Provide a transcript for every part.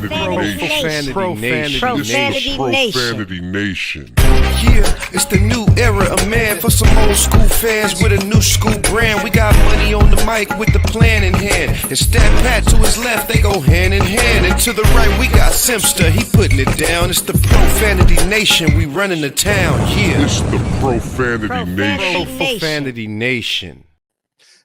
Profanity Nation. Yeah, it's the new era of man for some old school fans with a new school brand. We got money on the mic with the plan in hand. And Stat Pat to his left, they go hand in hand. And to the right, we got Simpster, he putting it down. It's the Profanity Nation, we running the town. Yeah, It's the Profanity Nation. Profanity Nation.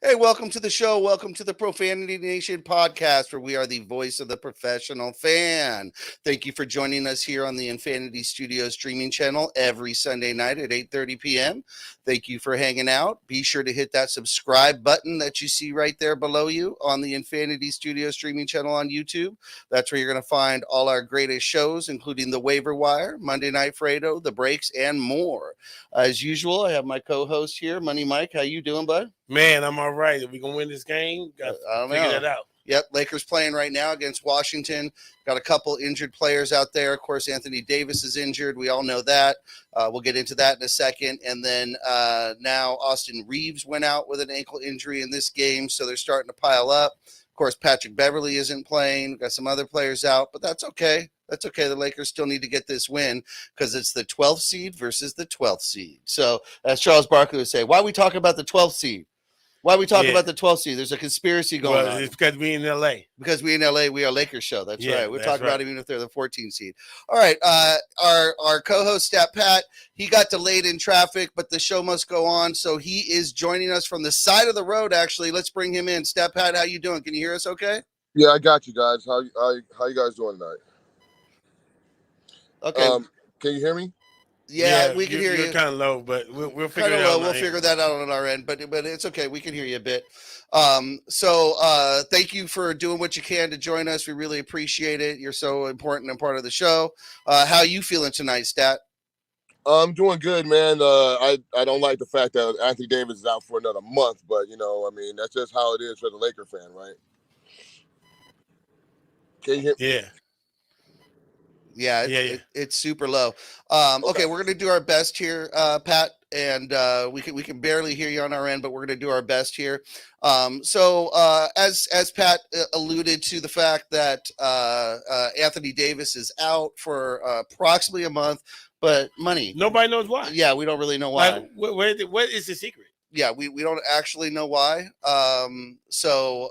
Hey, welcome to the show. Welcome to the Profanity Nation podcast, where we are the voice of the professional fan. Thank you for joining us here on the Infanity Studios streaming channel every Sunday night at 8:30 p.m. Thank you for hanging out. Be sure to hit that subscribe button that you see right there below you on the Infanity Studios streaming channel on YouTube. That's where you're going to find all our greatest shows, including The Waiver Wire, Monday Night Fredo, The Breaks, and more. As usual, I have my co-host here, Money Mike. How you doing, bud? Man, I'm all right. Are we going to win this game? Got to figure that out. Yep, Lakers playing right now against Washington. Got a couple injured players out there. Of course, Anthony Davis is injured. We all know that. We'll get into that in a second. And then now Austin Reeves went out with an ankle injury in this game, so they're starting to pile up. Of course, Patrick Beverly isn't playing. We've got some other players out, but that's okay. That's okay. The Lakers still need to get this win because it's the 12th seed versus the 12th seed. So as Charles Barkley would say, why are we talking about the 12th seed? Why are we talking about the 12th seed? There's a conspiracy going on. It's because we in L.A. Because we in L.A., we are Lakers show. That's right. We're talking about it even if they're the 14th seed. All right. Our co-host, Stat Pat, he got delayed in traffic, but the show must go on. So he is joining us from the side of the road, actually. Let's bring him in. Stat Pat, how you doing? Can you hear us okay? Yeah, I got you guys. How you guys doing tonight? Okay. Can you hear me? Yeah, we can hear you. You're kind of low, but we'll figure it out. out. We'll figure that out on our end, but it's okay. We can hear you a bit. So thank you for doing what you can to join us. We really appreciate it. You're so important and part of the show. How are you feeling tonight, Stat? I'm doing good, man. I don't like the fact that Anthony Davis is out for another month, but that's just how it is for the Laker fan, right? Can you hear? Yeah. Yeah, it's super low. Okay, we're gonna do our best here, Pat, and we can barely hear you on our end, but we're gonna do our best here. So as Pat alluded to the fact that Anthony Davis is out for approximately a month, but nobody knows why. Yeah, we don't really know why. Like, what is the secret? Yeah, we don't actually know why. So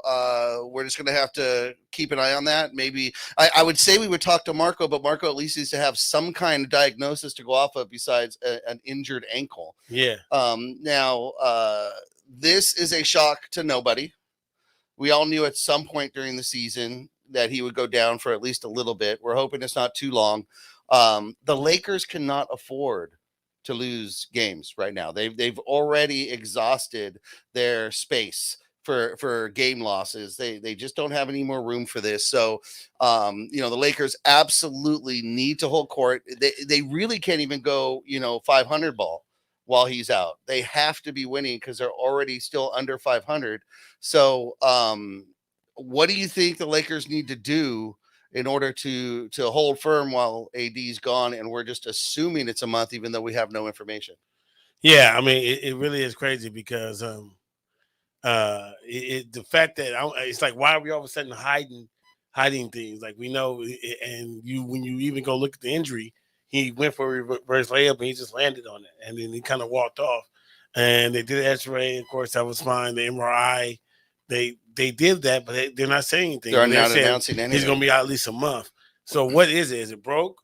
we're just going to have to keep an eye on that. Maybe I would say we would talk to Marco, but Marco at least needs to have some kind of diagnosis to go off of besides an injured ankle. Yeah. Now, this is a shock to nobody. We all knew at some point during the season that he would go down for at least a little bit. We're hoping it's not too long. The Lakers cannot afford to lose games right now. They've already exhausted their space for game losses. They just don't have any more room for this. So the Lakers absolutely need to hold court. They really can't even go 500 ball while he's out. They have to be winning because they're already still under 500. So what do you think the Lakers need to do in order to hold firm while AD's gone, and we're just assuming it's a month, even though we have no information? Yeah, I mean, it really is crazy because the fact that it's like, why are we all of a sudden hiding things? Like, we know, and when you even go look at the injury, he went for a reverse layup and he just landed on it, and then he kind of walked off. And they did X-ray, of course, that was fine. The MRI, they did that, but they're not saying anything. They're not announcing anything. He's going to be out at least a month. So what is it? Is it broke?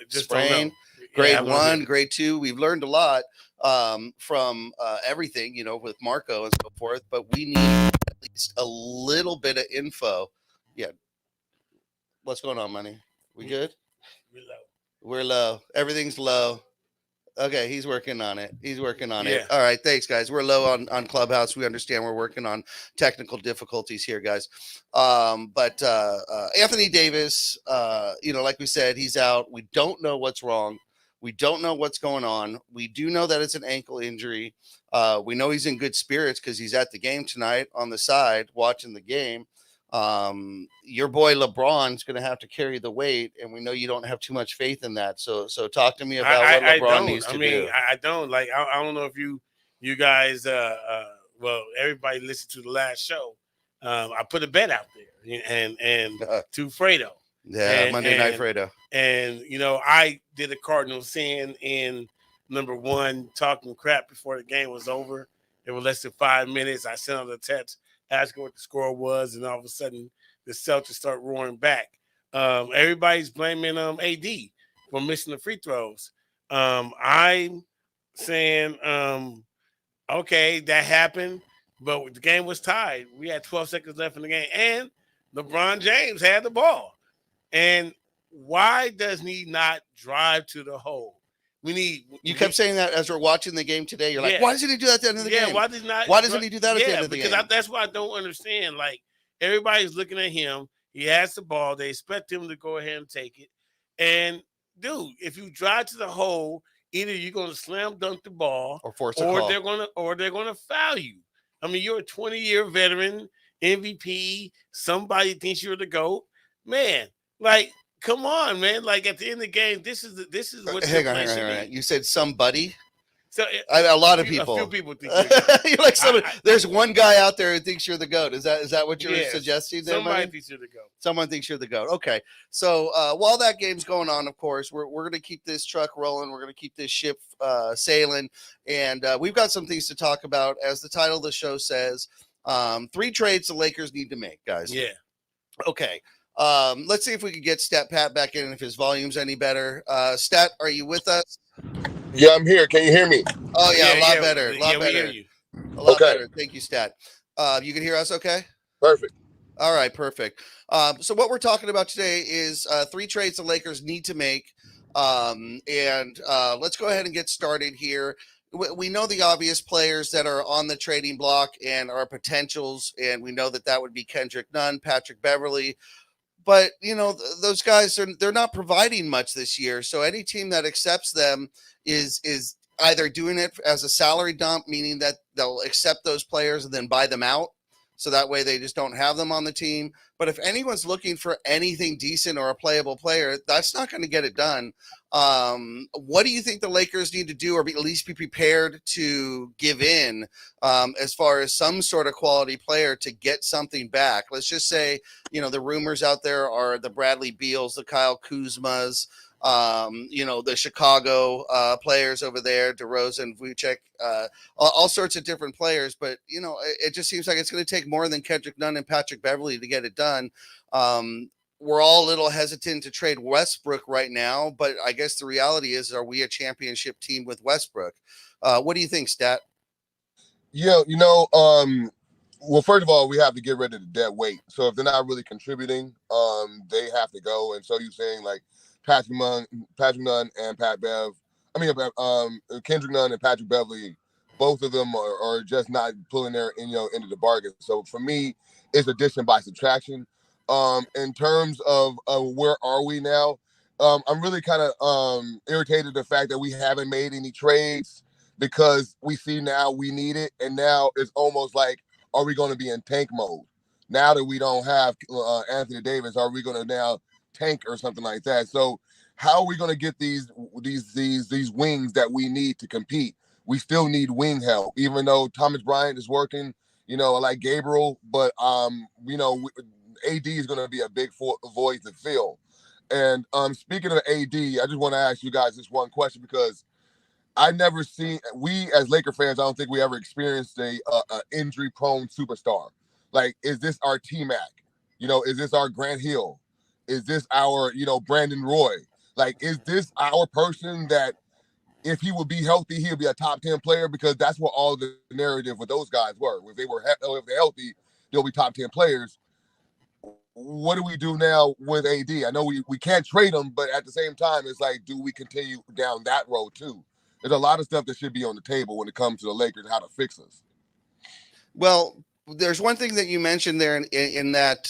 Just sprain. Grade 1, grade 2. We've learned a lot from everything, with Marco and so forth, but we need at least a little bit of info. Yeah. What's going on, Money? We good? We're low. Everything's low. Okay, he's working on it. It. All right, thanks, guys. We're low on Clubhouse. We understand we're working on technical difficulties here, guys. But Anthony Davis, like we said, he's out. We don't know what's wrong. We don't know what's going on. We do know that it's an ankle injury. We know he's in good spirits because he's at the game tonight on the side watching the game. Your boy LeBron's going to have to carry the weight, and we know you don't have too much faith in that. So talk to me about what LeBron needs to do. I don't like. I don't know if you guys. Well, everybody listened to the last show. I put a bet out there, and to Fredo. Yeah, Monday Night Fredo. And, I did a cardinal sin in number one, talking crap before the game was over. It was less than 5 minutes. I sent out a text asking what the score was, and all of a sudden the Celtics start roaring back. Everybody's blaming AD for missing the free throws. I'm saying, okay, that happened, but the game was tied. We had 12 seconds left in the game, and LeBron James had the ball. And why does he not drive to the hole? You kept saying that as we're watching the game today. You're like, why doesn't he do that at the end of the game? Why doesn't he do that at the end of the game? Because that's what I don't understand. Like, everybody's looking at him. He has the ball. They expect him to go ahead and take it. And, dude, if you drive to the hole, either you're going to slam dunk the ball or force a call. They're going to foul you. I mean, you're a 20-year veteran, MVP. Somebody thinks you're the GOAT. Man, like, come on, man. Like, at the end of the game, this is what hang on. You said somebody? So a lot of people. A few people think you're like somebody. There's one guy out there who thinks you're the GOAT. Is that what you're suggesting? Somebody thinks you're the GOAT. Someone thinks you're the GOAT. Okay. So while that game's going on, of course, we're going to keep this truck rolling. We're going to keep this ship sailing. And we've got some things to talk about. As the title of the show says, 3 trades the Lakers need to make, guys. Yeah. Okay. Let's see if we can get Stat Pat back in if his volume's any better. Stat, are you with us? Yeah, I'm here. Can you hear me? Oh, yeah, a lot better. A lot better. We hear you. A lot better. Thank you, Stat. You can hear us okay? Perfect. All right, perfect. So what we're talking about today is 3 trades the Lakers need to make. And let's go ahead and get started here. We know the obvious players that are on the trading block and are potentials, and we know that would be Kendrick Nunn, Patrick Beverley. But, those guys, they're not providing much this year. So any team that accepts them is either doing it as a salary dump, meaning that they'll accept those players and then buy them out. So that way they just don't have them on the team. But if anyone's looking for anything decent or a playable player, that's not going to get it done. What do you think the Lakers need to do, or at least be prepared to give in as far as some sort of quality player to get something back? Let's just say, the rumors out there are the Bradley Beals, the Kyle Kuzmas, the Chicago players over there, DeRozan, Vucevic, all sorts of different players. But, it just seems like it's going to take more than Kendrick Nunn and Patrick Beverley to get it done. We're all a little hesitant to trade Westbrook right now, but I guess the reality is, are we a championship team with Westbrook? What do you think, Stat? Yeah, well, first of all, we have to get rid of the dead weight. So if they're not really contributing, they have to go. And so you're saying like Patrick Nunn and Kendrick Nunn and Patrick Beverley, both of them are just not pulling their into the bargain. So for me, it's addition by subtraction. In terms of where are we now, I'm really kind of irritated at the fact that we haven't made any trades, because we see now we need it, and now it's almost like, are we going to be in tank mode now that we don't have Anthony Davis? Are we going to now tank or something like that? So how are we going to get these wings that we need to compete? We still need wing help, even though Thomas Bryant is working, like Gabriel, but AD is going to be a big void to fill. And speaking of AD, I just want to ask you guys this one question, because I never seen, we as Laker fans, I don't think we ever experienced a injury-prone superstar. Like, is this our T-Mac? Is this our Grant Hill? Is this our, Brandon Roy? Like, is this our person that if he would be healthy, he'll be a top 10 player? Because that's what all the narrative with those guys were. If they're healthy, they'll be top 10 players. What do we do now with AD? I know we can't trade him, but at the same time, it's like, do we continue down that road too? There's a lot of stuff that should be on the table when it comes to the Lakers and how to fix us. Well, there's one thing that you mentioned there in that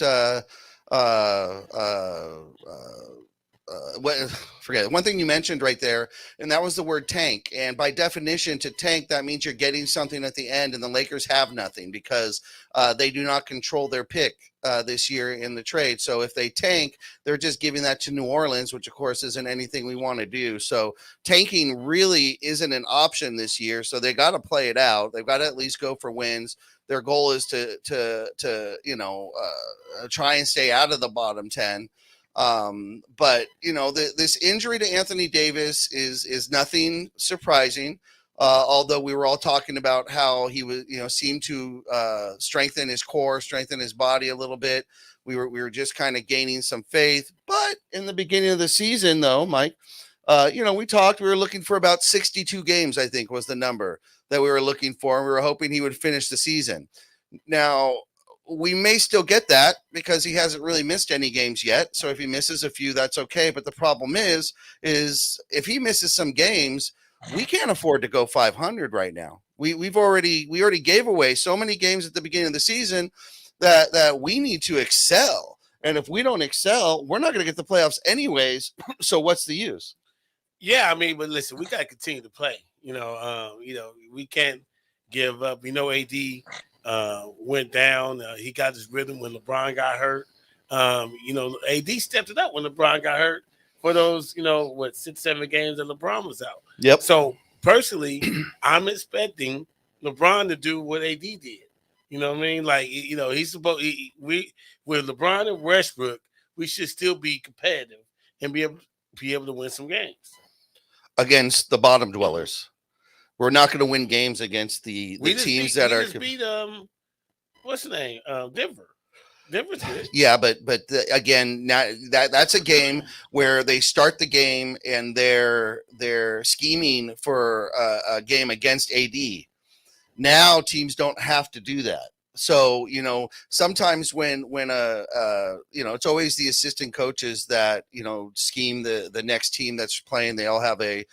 one thing you mentioned right there, and that was the word tank. And by definition, to tank, that means you're getting something at the end, and the Lakers have nothing because they do not control their pick this year in the trade. So if they tank, they're just giving that to New Orleans, which of course isn't anything we want to do. So tanking really isn't an option this year. So they got to play it out. They've got to at least go for wins. Their goal is to try and stay out of the bottom 10. But this injury to Anthony Davis is nothing surprising. Although we were all talking about how he was, seemed to strengthen his core, strengthen his body a little bit. We were just kind of gaining some faith. But in the beginning of the season, though, Mike, we were looking for about 62 games, I think was the number that we were looking for. And we were hoping he would finish the season. Now, we may still get that because he hasn't really missed any games yet. So if he misses a few, that's okay. But the problem is if he misses some games, we can't afford to go 500 right now. We already gave away so many games at the beginning of the season that we need to excel. And if we don't excel, we're not going to get the playoffs anyways. So what's the use? Yeah, I mean, but listen, we got to continue to play. We can't give up. AD went down. He got his rhythm when LeBron got hurt. AD stepped it up when LeBron got hurt for those, 6-7 games that LeBron was out. Yep. So personally, I'm expecting LeBron to do what AD did. You know what I mean? Like, he's supposed. With LeBron and Westbrook, we should still be competitive and be able to win some games against the bottom dwellers. We're not going to win games against the teams that are. Beat what's the name? Denver. Denver's good. Yeah, but again, now that's a game where they start the game and they're scheming for a game against AD. Now teams don't have to do that. So, sometimes when it's always the assistant coaches that, scheme the next team that's playing. They all have a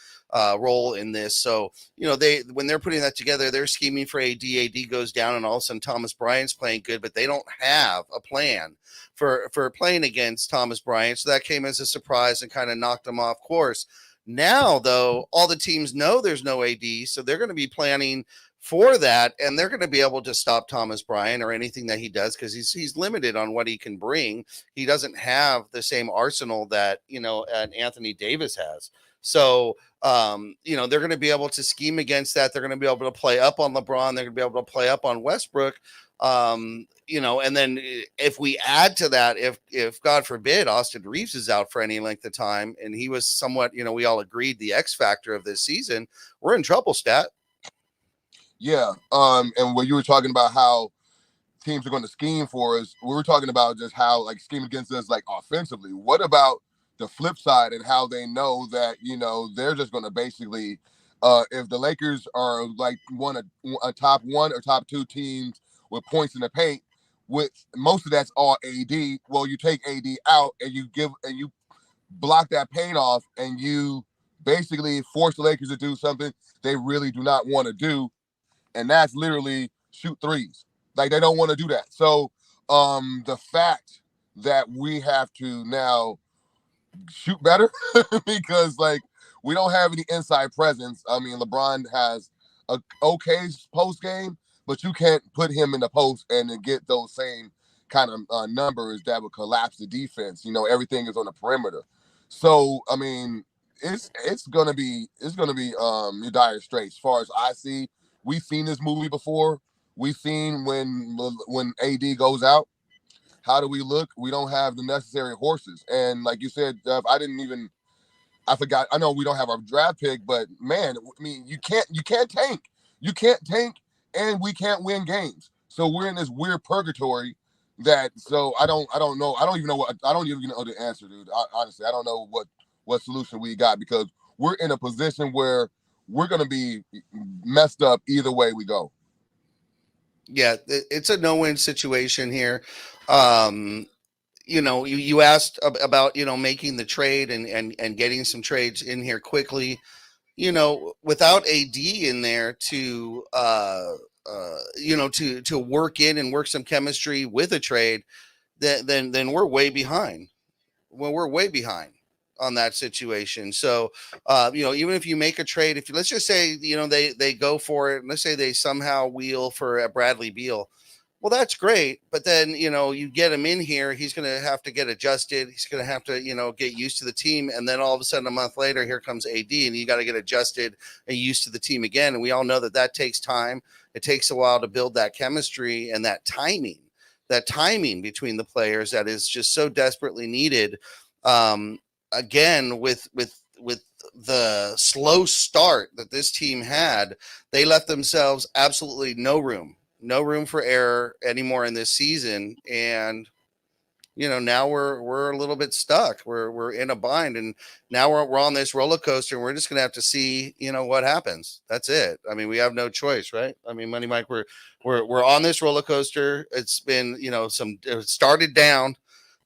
role in this. So, when they're putting that together, they're scheming for AD. AD goes down and all of a sudden Thomas Bryant's playing good, but they don't have a plan for playing against Thomas Bryant. So that came as a surprise and kind of knocked them off course. Now, though, all the teams know there's no AD, so they're going to be planning for that, and they're going to be able to stop Thomas Bryant or anything that he does because he's limited on what he can bring. He doesn't have the same arsenal that an Anthony Davis has. So they're going to be able to scheme against that. They're going to be able to play up on LeBron. They're going to be able to play up on Westbrook. And then if we add to that, if God forbid Austin Reeves is out for any length of time, and he was somewhat, we all agreed the X factor of this season, we're in trouble, Stat. Yeah. And when you were talking about how teams are going to scheme for us, we were talking about just how scheme against us offensively. What about the flip side and how they know that, they're just going to basically, if the Lakers are a top one or top two teams with points in the paint, with most of that's all AD. Well, you take AD out and you block that paint off and you basically force the Lakers to do something they really do not want to do. And that's literally shoot threes. They don't want to do that. So the fact that we have to now shoot better because we don't have any inside presence. I mean, LeBron has a okay post game, but you can't put him in the post and then get those same kind of numbers that would collapse the defense. Everything is on the perimeter. So I mean, it's gonna be dire straits as far as I see. We've seen this movie before. We've seen when AD goes out, how do we look? We don't have the necessary horses. And like you said, Jeff, I forgot. I know we don't have our draft pick, but man, I mean, you can't tank. You can't tank, and we can't win games. So we're in this weird purgatory so I don't know. I don't even know the answer, dude. Honestly, I don't know what solution we got because we're in a position where we're going to be messed up either way we go. Yeah, it's a no-win situation here. You asked about, making the trade and getting some trades in here quickly. Without AD in there to work in and work some chemistry with a trade, then we're way behind. Well, we're way behind on that situation. So, even if you make a trade, let's just say, they go for it, and let's say they somehow wheel for a Bradley Beal. Well, that's great. But then, you get him in here, he's going to have to get adjusted. He's going to have to, get used to the team. And then all of a sudden, a month later, here comes AD, and you got to get adjusted and used to the team again. And we all know that takes time. It takes a while to build that chemistry and that timing between the players that is just so desperately needed. Again, with the slow start that this team had, they left themselves absolutely no room for error anymore in this season. And now we're a little bit stuck. We're in a bind, and now we're on this roller coaster, and we're just gonna have to see what happens. That's it. I mean, we have no choice, right? I mean, Money Mike, we're on this roller coaster. It's been it started down,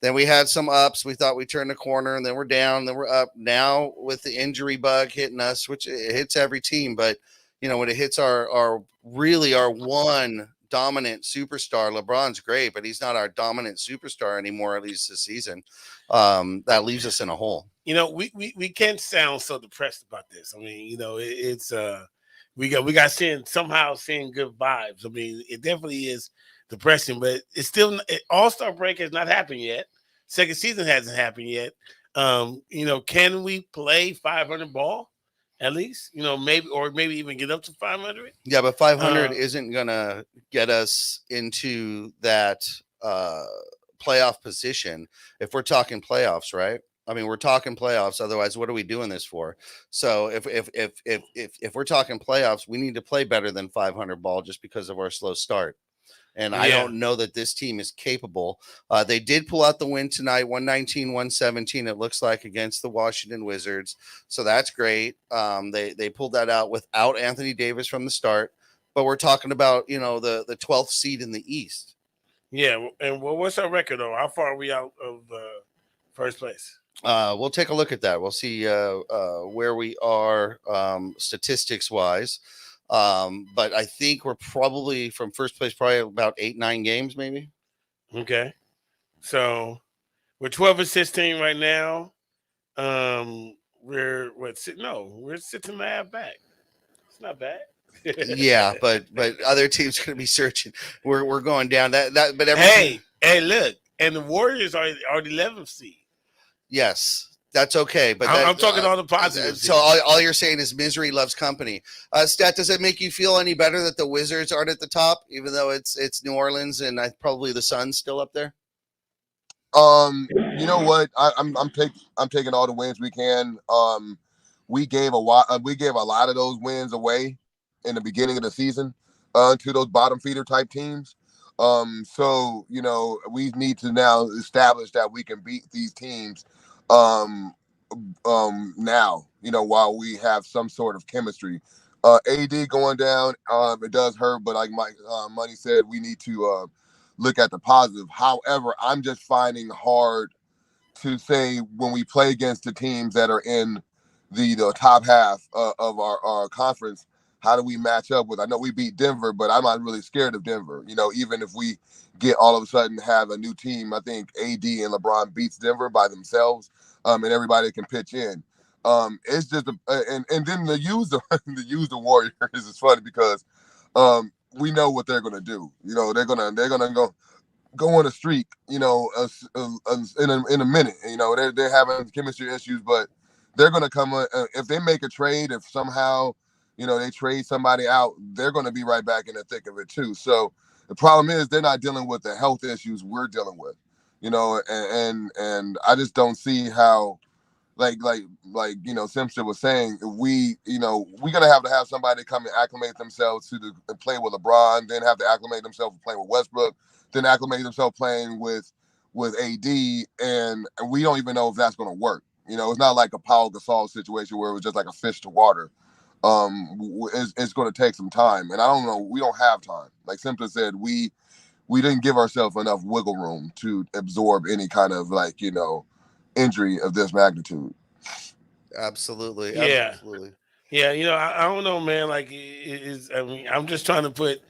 then we had some ups. We thought we turned the corner, and then we're down, then we're up. Now with the injury bug hitting us, which it hits every team, but when it hits our one dominant superstar, LeBron's great, but he's not our dominant superstar anymore, at least this season. That leaves us in a hole. We can't sound so depressed about this. I mean, it's we got seeing good vibes. I mean, it definitely is depressing, but it's still All-Star break has not happened yet. Second season hasn't happened yet. Can we play 500 ball? At least, maybe even get up to 500. Yeah, but 500 isn't gonna get us into that playoff position if we're talking playoffs, right? I mean, we're talking playoffs. Otherwise, what are we doing this for? So if we're talking playoffs, we need to play better than 500 ball just because of our slow start. And I don't know that this team is capable. They did pull out the win tonight, 119-117, it looks like, against the Washington Wizards. So that's great. They pulled that out without Anthony Davis from the start. But we're talking about, the 12th seed in the East. Yeah, and what's our record, though? How far are we out of first place? We'll take a look at that. We'll see where we are statistics-wise. But I think we're probably from first place, probably about 8-9 games, maybe. Okay. So we're 12-16 right now. We're 6.5 back. It's not bad. Yeah, but other teams going to be searching. We're going down but hey, look, and the Warriors are the 11th seed. Yes. That's okay, but I'm talking all the positives. So all you're saying is misery loves company. Stat, does it make you feel any better that the Wizards aren't at the top, even though it's New Orleans and probably the Suns still up there? You know what? I'm taking all the wins we can. We gave a lot of those wins away in the beginning of the season to those bottom feeder type teams. So we need to now establish that we can beat these teams. Now, while we have some sort of chemistry, AD going down, it does hurt, but like Mike Money said, we need to look at the positive. However, I'm just finding hard to say when we play against the teams that are in the top half of our conference, how do we match up with? I know we beat Denver, but I'm not really scared of Denver. Even if we get all of a sudden have a new team, I think AD and LeBron beats Denver by themselves, and everybody can pitch in. It's just and then the use the Warriors is funny because we know what they're gonna do. They're gonna go on a streak. In a minute. They're having chemistry issues, but they're gonna come if they make a trade. If somehow they trade somebody out, they're going to be right back in the thick of it too. So the problem is they're not dealing with the health issues we're dealing with, and I just don't see how, like Simpson was saying, we're going to have somebody come and acclimate themselves to play with LeBron, then have to acclimate themselves to playing with Westbrook, then acclimate themselves playing with AD, and we don't even know if that's going to work. It's not like a Paul Gasol situation where it was just like a fish to water. It's going to take some time, and I don't know. We don't have time. Like Simpson said, we didn't give ourselves enough wiggle room to absorb any kind of injury of this magnitude. Absolutely. Yeah. Absolutely. Yeah. I don't know, man. I'm just trying to put.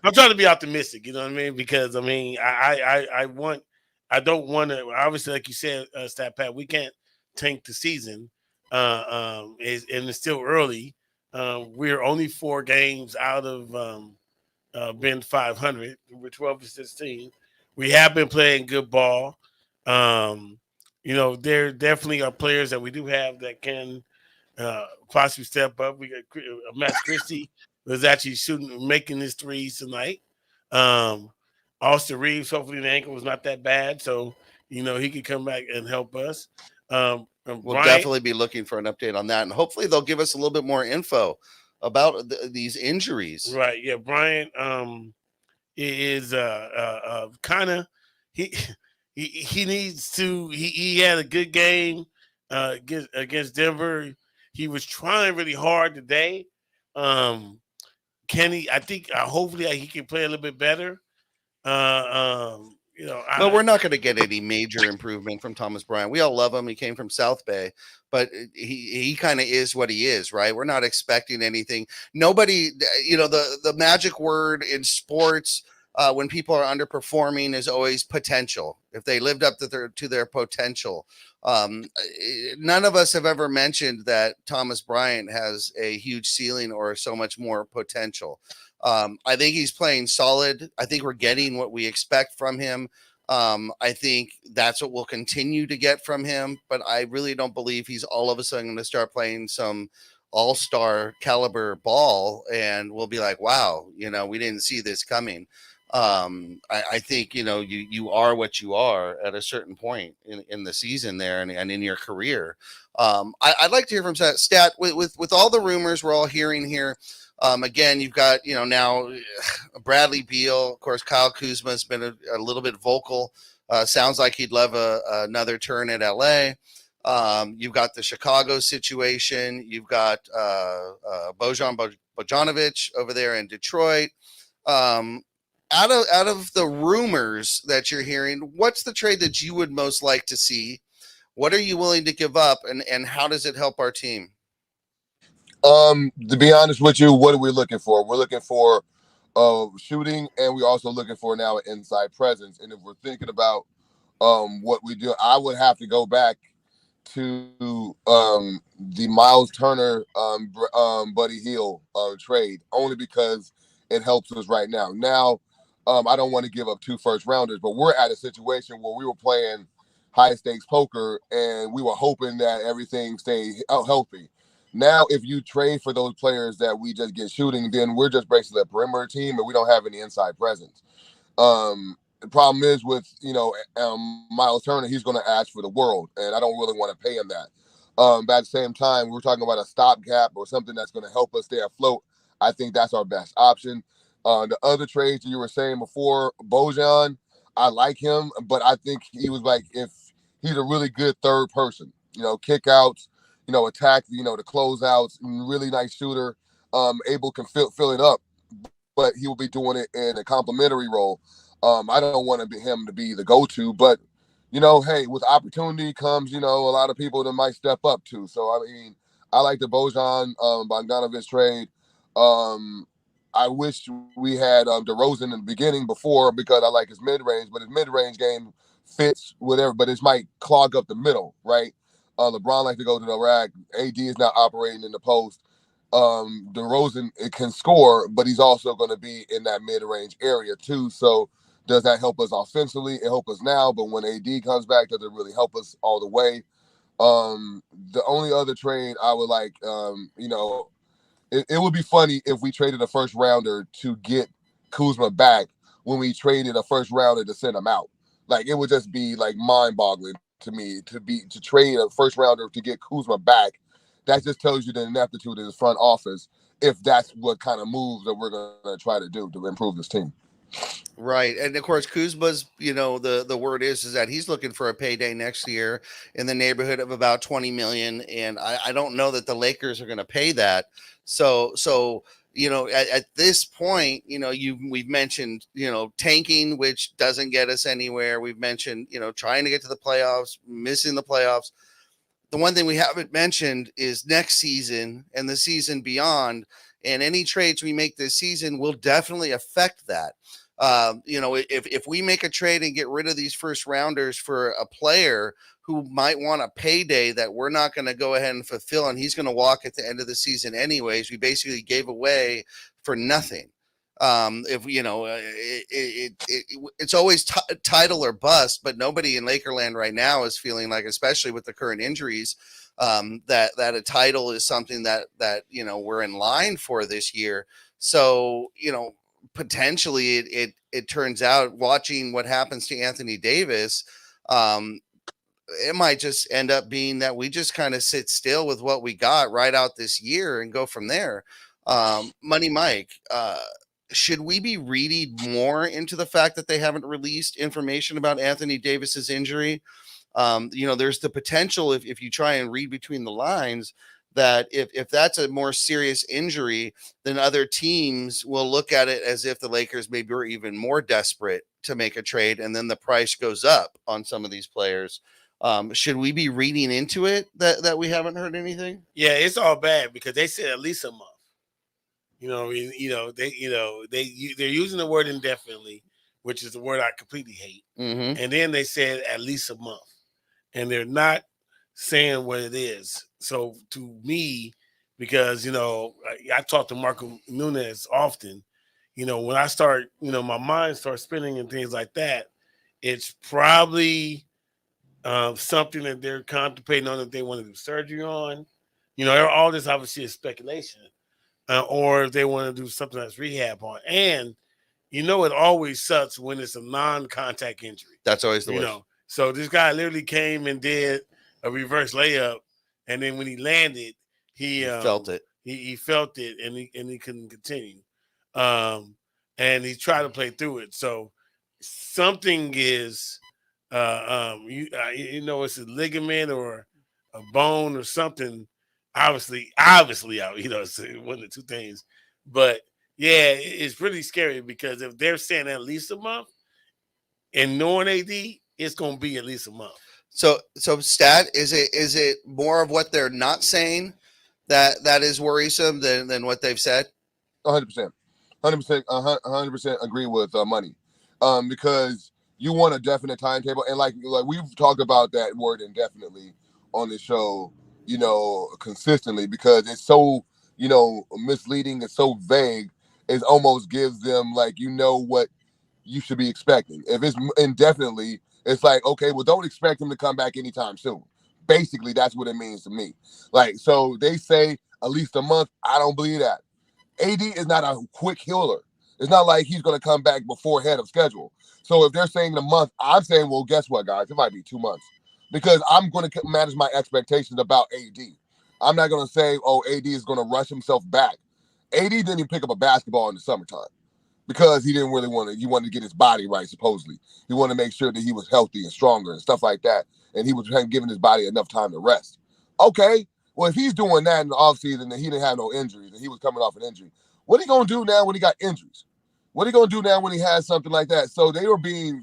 I'm trying to be optimistic. You know what I mean? Because I don't want to. Obviously, like you said, Stat Pat, we can't tank the season. And it's still early. We're only 4 games out of being 500. We're 12-16. We have been playing good ball. There definitely are players that we do have that can possibly step up. We got Max Christie was actually making his threes tonight. Austin Reeves, hopefully the ankle was not that bad. So, he could come back and help us. We'll definitely be looking for an update on that, and hopefully they'll give us a little bit more info about these injuries. Right? Yeah, Brian is kind of he he needs to. He had a good game against Denver. He was trying really hard today. Kenny, I think hopefully he can play a little bit better. But we're not going to get any major improvement from Thomas Bryant. We all love him. He came from South Bay, but he kind of is what he is, right? We're not expecting anything. Nobody, the magic word in sports when people are underperforming is always potential. If they lived up to their potential, none of us have ever mentioned that Thomas Bryant has a huge ceiling or so much more potential. I think he's playing solid. I think we're getting what we expect from him. I think that's what we'll continue to get from him, but I really don't believe he's all of a sudden going to start playing some all-star caliber ball and we'll be like, wow, we didn't see this coming. I think, you are what you are at a certain point in the season there and in your career. I'd like to hear from Stat with all the rumors we're all hearing here. Again, you've got, now Bradley Beal, of course, Kyle Kuzma has been a little bit vocal. Sounds like he'd love another turn at LA. You've got the Chicago situation. You've got Bojan Bogdanovic over there in Detroit. Out of the rumors that you're hearing, what's the trade that you would most like to see? What are you willing to give up, and how does it help our team? To be honest with you, what are we looking for? We're looking for shooting, and we're also looking for now an inside presence. And if we're thinking about what we do, I would have to go back to the Miles Turner Buddy Hield trade, only because it helps us right now. Now, I don't want to give up 2 first rounders, but we're at a situation where we were playing high stakes poker and we were hoping that everything stayed healthy. Now, if you trade for those players that we just get shooting, then we're just basically a perimeter team and we don't have any inside presence. The problem is with, Miles Turner, he's going to ask for the world, and I don't really want to pay him that. But at the same time, we're talking about a stopgap or something that's going to help us stay afloat. I think that's our best option. The other trades that you were saying before, Bojan, I like him, but I think he was like, if he's a really good third person, kickouts, attack, the closeouts, really nice shooter, able can fill it up, but he will be doing it in a complementary role. I don't want him to be the go-to, but hey, with opportunity comes, a lot of people that might step up too. So I mean, I like the Bojan Bogdanovic trade. I wish we had DeRozan in the beginning before because I like his mid-range, but his mid-range game fits whatever, but it might clog up the middle, right? LeBron likes to go to the rack. AD is not operating in the post. DeRozan, it can score, but he's also going to be in that mid-range area too. So does that help us offensively? It helps us now, but when AD comes back, does it really help us all the way? The only other trade I would like, it would be funny if we traded a first rounder to get Kuzma back when we traded a first rounder to send him out. Like, it would just be like mind-boggling to me to trade a first rounder to get Kuzma back. That just tells you the ineptitude of the front office if that's what kind of moves that we're going to try to do to improve this team. Right. And of course, Kuzma's, the word is that he's looking for a payday next year in the neighborhood of about 20 million. And I don't know that the Lakers are going to pay that. So, at this point, we've mentioned, tanking, which doesn't get us anywhere. We've mentioned, trying to get to the playoffs, missing the playoffs. The one thing we haven't mentioned is next season and the season beyond, and any trades we make this season will definitely affect that. If we make a trade and get rid of these first rounders for a player who might want a payday that we're not going to go ahead and fulfill, and he's going to walk at the end of the season anyways, we basically gave away for nothing. It's always title or bust, but nobody in Lakerland right now is feeling like, especially with the current injuries, that a title is something that we're in line for this year. So, potentially it turns out, watching what happens to Anthony Davis, It might just end up being that we just kind of sit still with what we got right out this year and go from there. Money Mike, should we be reading more into the fact that they haven't released information about Anthony Davis's injury? There's the potential if you try and read between the lines that if that's a more serious injury, then other teams will look at it as if the Lakers maybe were even more desperate to make a trade, and then the price goes up on some of these players. Should we be reading into it that we haven't heard anything? Yeah, it's all bad because they said at least a month. They're using the word indefinitely, which is the word I completely hate. Mm-hmm. And then they said at least a month, and they're not saying what it is. So to me, because I talk to Marco Nunez often, when I start, my mind starts spinning and things like that, it's probably something that they're contemplating on that they want to do surgery on. All this obviously is speculation, or if they want to do something that's rehab on. And it always sucks when it's a non-contact injury. That's always the worst. So this guy literally came and did a reverse layup, and then when he landed, he felt it. He felt it, and he couldn't continue. And he tried to play through it. So something is, it's a ligament or a bone or something. Obviously out. It's one of the two things. But yeah, it's pretty scary because if they're saying at least a month, and knowing AD, it's going to be at least a month. So Stat, is it more of what they're not saying that is worrisome than what they've said? 100%, 100% agree with Money, because you want a definite timetable, and like we've talked about that word indefinitely on the show, consistently, because it's so misleading, it's so vague, it almost gives them what you should be expecting. If it's indefinitely, it's like, okay, well, don't expect him to come back anytime soon. Basically, that's what it means to me. So they say at least a month. I don't believe that. AD is not a quick healer. It's not like he's going to come back before head of schedule. So if they're saying a month, I'm saying, well, guess what, guys? It might be 2 months, because I'm going to manage my expectations about AD. I'm not going to say, oh, AD is going to rush himself back. AD didn't even pick up a basketball in the summertime, because he didn't really he wanted to get his body right, supposedly. He wanted to make sure that he was healthy and stronger and stuff like that. And he was giving his body enough time to rest. Okay, well, if he's doing that in the offseason and he didn't have no injuries and he was coming off an injury, what are you going to do now when he got injuries? What are you going to do now when he has something like that? So they were being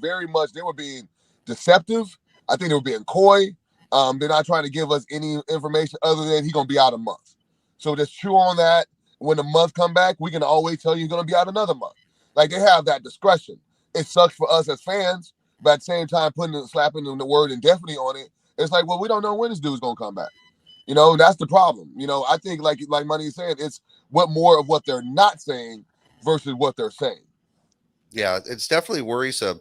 deceptive. I think they were being coy. They're not trying to give us any information other than he's going to be out a month. So just chew on that. When the month come back, we can always tell you he's going to be out another month. They have that discretion. It sucks for us as fans, but at the same time, slapping the word indefinitely on it, it's like, well, we don't know when this dude's going to come back. That's the problem. I think like Money is saying, it's more of what they're not saying versus what they're saying. Yeah, it's definitely worrisome.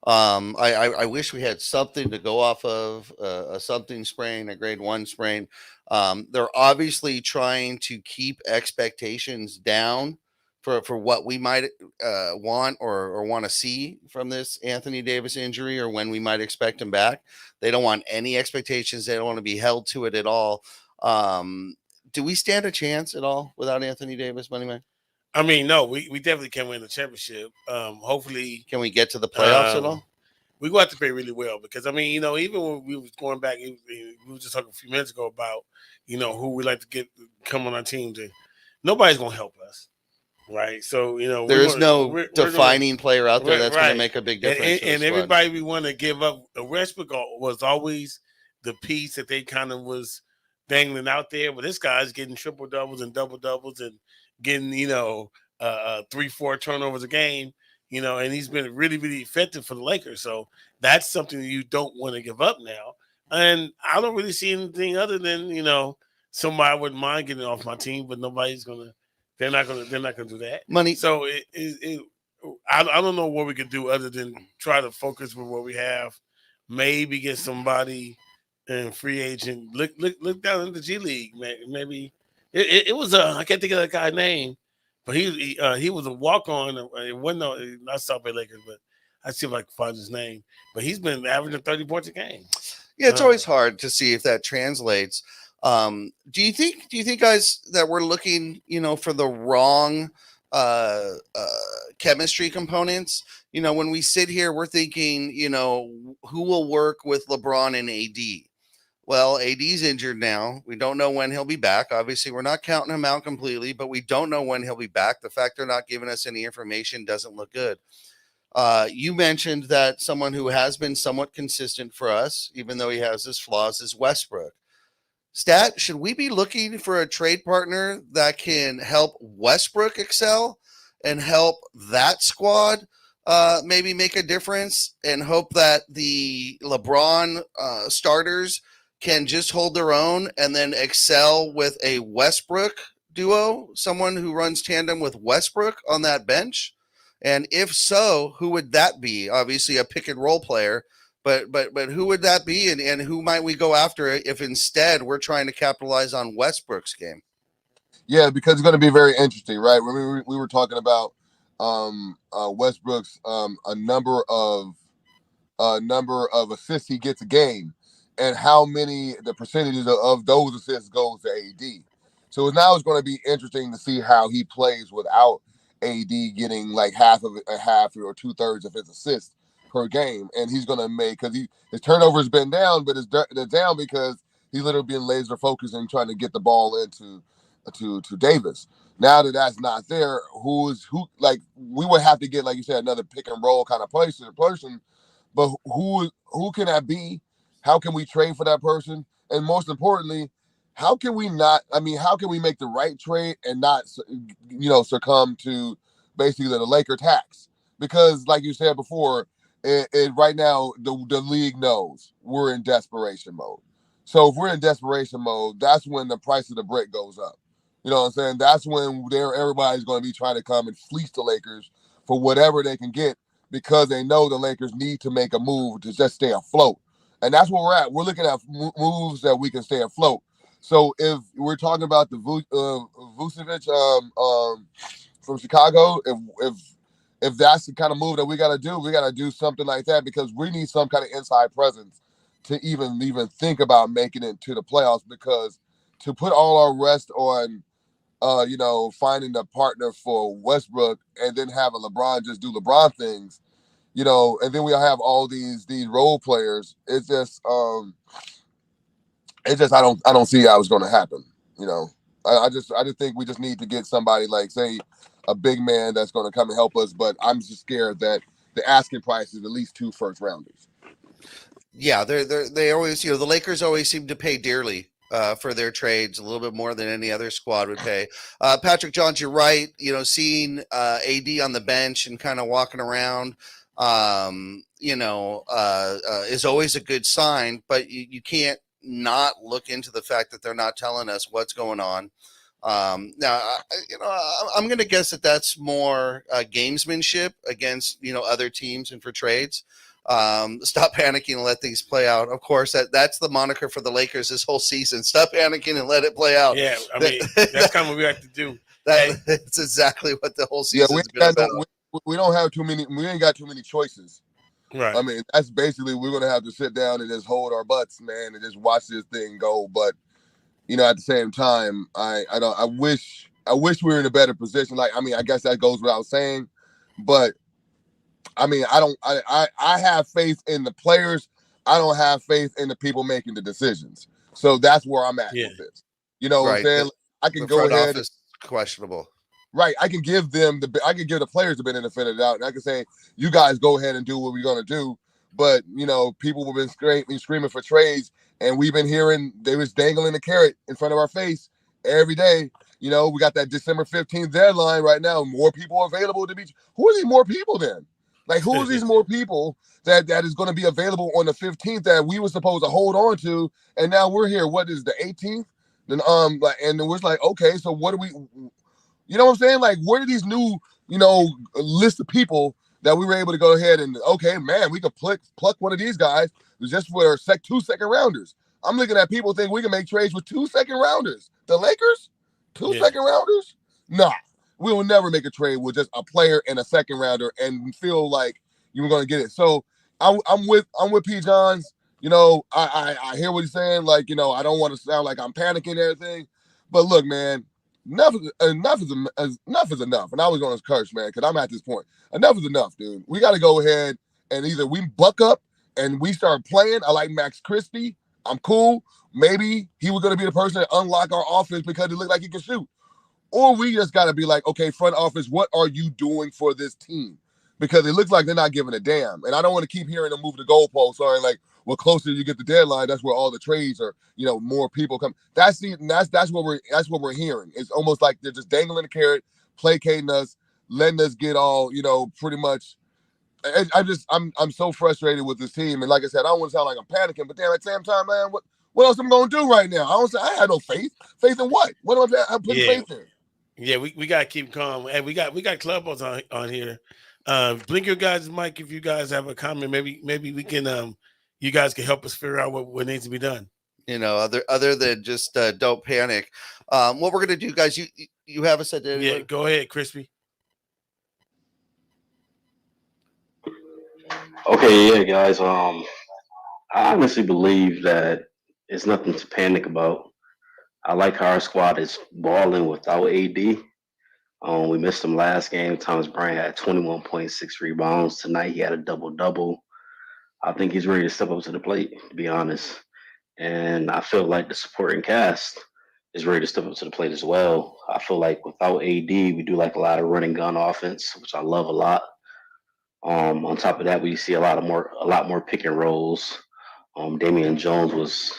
I wish we had something to go off of, a something sprain, a grade 1 sprain. They're obviously trying to keep expectations down for what we might want or want to see from this Anthony Davis injury, or when we might expect him back. They don't want any expectations. They don't want to be held to it at all. Do we stand a chance at all without Anthony Davis, Money Man? I mean, no, we definitely can win the championship. Hopefully. Can we get to the playoffs at all? We go have to play really well, because, even when we was going back, we were just talking a few minutes ago about, who we like to come on our teams, and nobody's going to help us. Right. So, there is no defining player out there that's going to make a big difference. And everybody we want to give up, Westbrook was always the piece that they kind of was dangling out there. But this guy's getting triple doubles and double doubles and getting, 3-4 turnovers a game, and he's been really, really effective for the Lakers. So that's something you don't want to give up now. And I don't really see anything other than, somebody wouldn't mind getting off my team, but nobody's going to. They're not gonna do that. Money. So I don't know what we could do other than try to focus with what we have. Maybe get somebody in free agent. Look down in the G League. Maybe it was I can't think of that guy's name, but he was a walk on. It wasn't not South Bay Lakers, but I still like to find his name, but he's been averaging 30 points a game. Yeah, it's always hard to see if that translates. Do you think, guys, that we're looking, for the wrong chemistry components? When we sit here, we're thinking, who will work with LeBron and AD? Well, AD's injured now. We don't know when he'll be back. Obviously, we're not counting him out completely, but we don't know when he'll be back. The fact they're not giving us any information doesn't look good. You mentioned that someone who has been somewhat consistent for us, even though he has his flaws, is Westbrook. Stat, should we be looking for a trade partner that can help Westbrook excel and help that squad maybe make a difference, and hope that the LeBron starters can just hold their own and then excel with a Westbrook duo, someone who runs tandem with Westbrook on that bench? And if so, who would that be? Obviously a pick and roll player, but who would that be, and who might we go after if instead we're trying to capitalize on Westbrook's game? Yeah, because it's going to be very interesting, right? We were talking about Westbrook's a number of assists he gets a game, and how many the percentages of those assists goes to AD. So now it's going to be interesting to see how he plays without AD getting like half or 2/3 of his assists per game, and he's going to make, because his turnovers been down, but it's down because he's literally been laser focused and trying to get the ball into to Davis. Now that that's not there, who like we would have to get, like you said, another pick and roll kind of person, but who can that be? How can we trade for that person? And most importantly, how can we make the right trade and not, succumb to basically the Laker tax? Because like you said before, right now the league knows we're in desperation mode. So if we're in desperation mode, that's when the price of the brick goes up. You know what I'm saying? That's when everybody's going to be trying to come and fleece the Lakers for whatever they can get, because they know the Lakers need to make a move to just stay afloat. And that's where we're at. We're looking at moves that we can stay afloat. So if we're talking about the Vucevic from Chicago, if that's the kind of move that we got to do something like that, because we need some kind of inside presence to even think about making it to the playoffs. Because to put all our rest on, finding a partner for Westbrook and then have a LeBron just do LeBron things, and then we have all these role players. It's just I don't see how it's going to happen. I just think we just need to get somebody like, say, a big man that's going to come and help us. But I'm just scared that the asking price is at least 2 first-rounders. Yeah, they always, the Lakers always seem to pay dearly for their trades, a little bit more than any other squad would pay. Patrick Johns, you're right. Seeing AD on the bench and kind of walking around, is always a good sign. But you can't not look into the fact that they're not telling us what's going on. Now, I'm going to guess that that's more gamesmanship against, other teams and for trades. Stop panicking and let things play out. Of course, that's the moniker for the Lakers this whole season. Stop panicking and let it play out. Yeah, I mean, that's kind of what we have to do. That's exactly what the whole season's been about. We don't have too many. We ain't got too many choices. Right. I mean, that's basically, we're gonna have to sit down and just hold our butts, man, and just watch this thing go. But at the same time, I wish we were in a better position. Like, I guess that goes without saying, but I have faith in the players. I don't have faith in the people making the decisions. So that's where I'm at with this. What I'm saying? I can go ahead. Questionable. Right. I can give the players the benefit of the doubt, and I can say, you guys go ahead and do what we're going to do. But, people have been screaming for trades, and we've been hearing they was dangling the carrot in front of our face every day. We got that December 15th deadline right now. More people available to be. Who are these more people then? Like, who are these more people that is going to be available on the 15th that we were supposed to hold on to? And now we're here. What is the 18th? Then and then we're like, okay, so what do we? You know what I'm saying? Like, where are these new, list of people that we were able to go ahead and, okay, man, we could pluck one of these guys just for 2 second rounders. I'm looking at people think we can make trades with 2 second rounders. The Lakers, 2 second rounders? Nah, we will never make a trade with just a player and a second rounder and feel like, you were going to get it. So I'm with P. Johns. You know, I hear what he's saying. Like, you know, I don't want to sound like I'm panicking and everything. But look, man, enough is enough. And I was going to curse, man, because I'm at this point. Enough is enough, dude. We got to go ahead and either we buck up and we start playing. I like Max Christie. I'm cool. Maybe he was going to be the person that unlock our offense because he looked like he could shoot. Or we just got to be like, okay, front office, what are you doing for this team? Because it looks like they're not giving a damn. And I don't want to keep hearing them move the goalpost. Sorry, like, well, closer you get the deadline, that's where all the trades are, you know, more people come. That's what we're hearing. It's almost like they're just dangling the carrot, placating us, letting us get all, you know, pretty much. I'm so frustrated with this team. And like I said, I don't want to sound like I'm panicking, but damn, at the same time, man, what else am I gonna do right now? I had no faith. Faith in what? What am I putting faith in? Yeah, we gotta keep calm. And we got Clubhouse on here. Blink your guys' mic if you guys have a comment. Maybe we can you guys can help us figure out what needs to be done. You know, other than just don't panic. What we're gonna do, guys, you have a set. Yeah, go ahead, Crispy. Okay, yeah, guys. I honestly believe that it's nothing to panic about. I like how our squad is balling without AD. We missed him last game. Thomas Bryant had 21.6 rebounds. Tonight he had a double-double. I think he's ready to step up to the plate, to be honest. And I feel like the supporting cast is ready to step up to the plate as well. I feel like without AD, we do like a lot of running gun offense, which I love a lot. On top of that, we see a lot more pick and rolls. Damian Jones was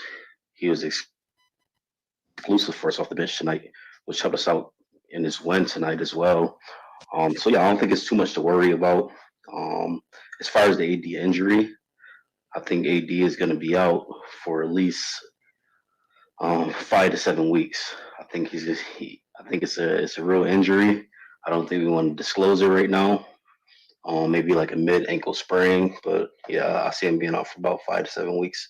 exclusive for us off the bench tonight, which helped us out in this win tonight as well. So yeah, I don't think it's too much to worry about. As far as the AD injury, I think AD is going to be out for at least 5 to 7 weeks. I think I think it's a real injury. I don't think we want to disclose it right now. Maybe like a mid ankle sprain, but yeah, I see him being out for about 5 to 7 weeks.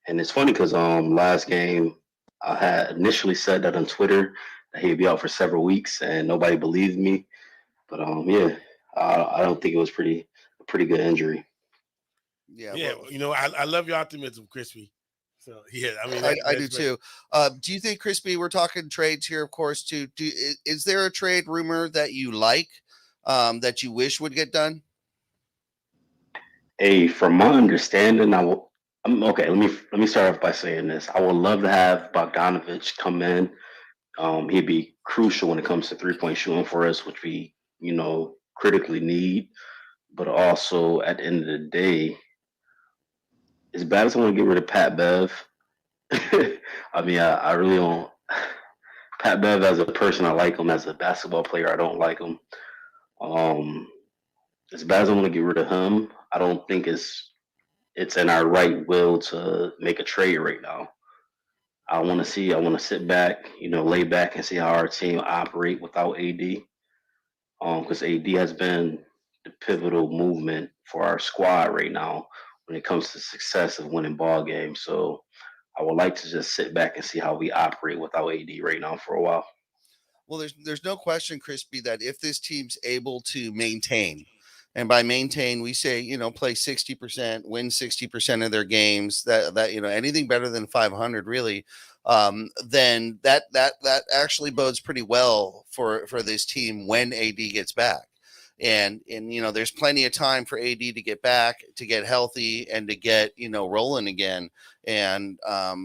And it's funny because last game I had initially said that on Twitter that he'd be out for several weeks, and nobody believed me. But yeah, I don't think it was a pretty good injury. Yeah, well, you know, I love your optimism, Crispy. So yeah, I mean, I do too. Do you think, Crispy? We're talking trades here, of course. Too. Is there a trade rumor that you like? That you wish would get done? Hey, from my understanding, okay. Let me start off by saying this. I would love to have Bogdanovich come in. He'd be crucial when it comes to 3-point shooting for us, which we, you know, critically need. But also at the end of the day, as bad as I want to get rid of Pat Bev, I mean, I really don't. Pat Bev as a person, I like him. As a basketball player, I don't like him. As bad as I want to get rid of him, I don't think it's in our right will to make a trade right now. I want to sit back, you know, lay back and see how our team operate without AD. Because AD has been the pivotal movement for our squad right now when it comes to success of winning ball games. So I would like to just sit back and see how we operate without AD right now for a while. Well, there's no question, Crispy, that if this team's able to maintain, and by maintain we say, you know, play 60%, win 60% of their games, that you know, anything better than 500 really, then that actually bodes pretty well for this team when AD gets back. And you know, there's plenty of time for AD to get back, to get healthy, and to get, you know, rolling again, and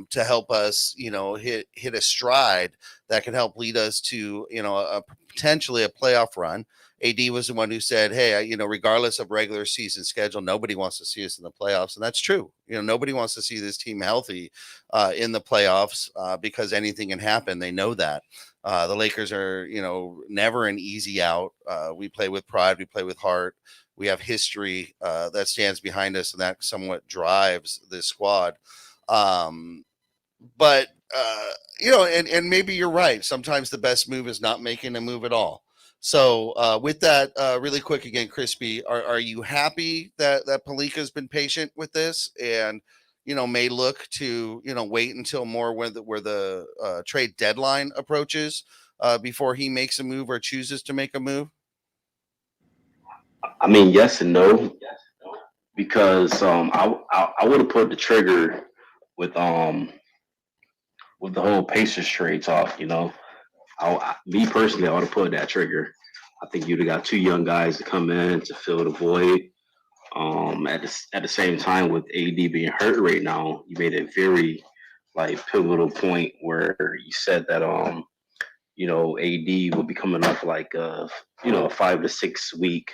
to help us, you know, hit a stride that can help lead us to, you know, potentially a playoff run. AD was the one who said, hey, you know, regardless of regular season schedule, nobody wants to see us in the playoffs. And that's true. You know, nobody wants to see this team healthy in the playoffs because anything can happen. They know that. The Lakers are, you know, never an easy out. We play with pride. We play with heart. We have history that stands behind us, and that somewhat drives this squad. But you know, and maybe you're right. Sometimes the best move is not making a move at all. So with that, really quick again, Crispy, are you happy that Palika's been patient with this, and you know, may look to, you know, wait until more where the trade deadline approaches before he makes a move or chooses to make a move? I mean, yes and no. because I would have put the trigger with the whole Pacers trade talk. Me personally, I would have put that trigger. I think you'd have got two young guys to come in to fill the void. At the same time, with AD being hurt right now, you made a very pivotal point where you said that AD would be coming off like a 5 to 6 week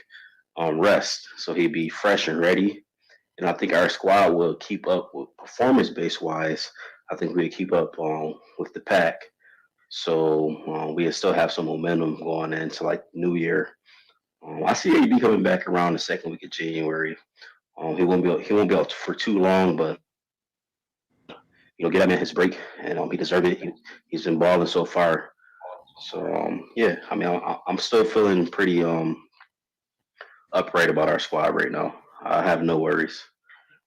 rest, so he'd be fresh and ready. And I think our squad will keep up with performance base wise. I think we'll keep up with the pack. So we still have some momentum going into like New Year. I see AD coming back around the second week of January. He won't be out for too long, but get him in his break, and he deserved it. He's been balling so far. So yeah, I mean, I'm still feeling pretty upright about our squad right now. I have no worries.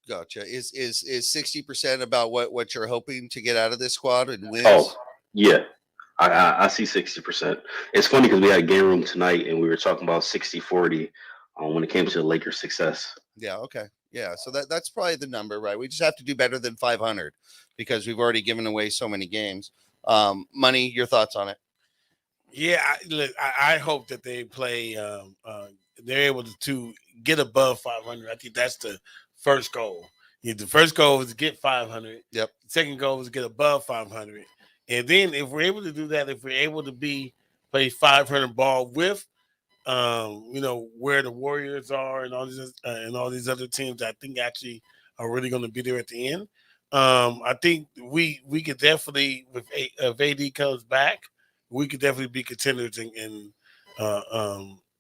Gotcha. Is 60% about what you're hoping to get out of this squad and wins? Oh yeah, I see 60%. It's funny because we had a game room tonight, and we were talking about 60-40 when it came to the Lakers' success. Yeah. Okay. Yeah. So that's probably the number, right? We just have to do better than 500 because we've already given away so many games. Money, your thoughts on it? Yeah, I hope that they play. They're able to get above 500. I think that's the first goal. The first goal is to get 500. Yep. The second goal is to get above 500. And then if we're able to do that, if we're able to play 500 ball with, where the Warriors are and all these other teams, I think actually are really going to be there at the end. I think we could definitely, if AD comes back, we could definitely be contenders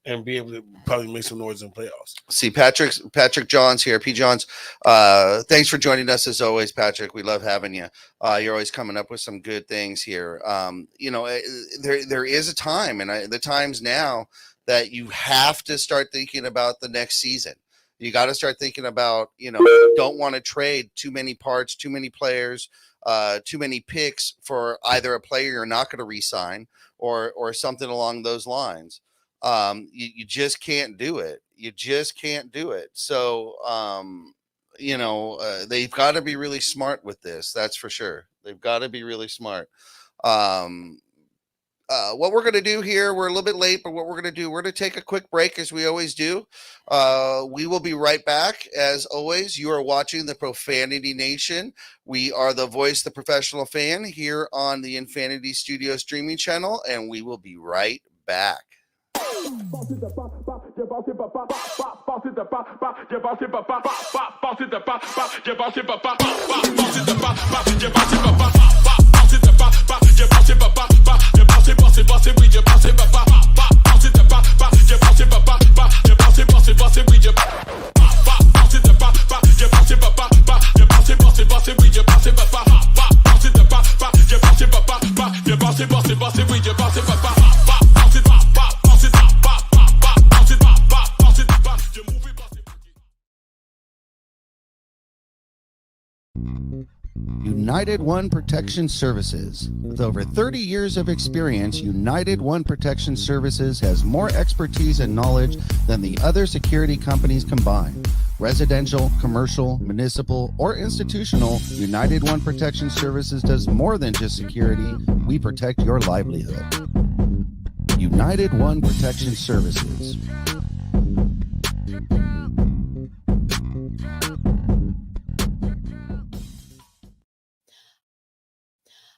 and be able to probably make some noise in playoffs. See, Patrick Johns here. P. Johns, thanks for joining us as always, Patrick. We love having you. You're always coming up with some good things here. There is a time, and the time's now that you have to start thinking about the next season. You got to start thinking about, don't want to trade too many parts, too many players, too many picks for either a player you're not going to re-sign or something along those lines. You just can't do it. You just can't do it. So, they've got to be really smart with this. That's for sure. They've got to be really smart. What we're going to do here, we're a little bit late, but what we're going to do, we're going to take a quick break as we always do. We will be right back. As always, you are watching the Profanity Nation. We are the voice, the professional fan here on the Infanity Studio streaming channel, and we will be right back. United One Protection Services. With over 30 years of experience, United One Protection Services has more expertise and knowledge than the other security companies combined. Residential, commercial, municipal, or institutional, United One Protection Services does more than just security. We protect your livelihood. United One Protection Services.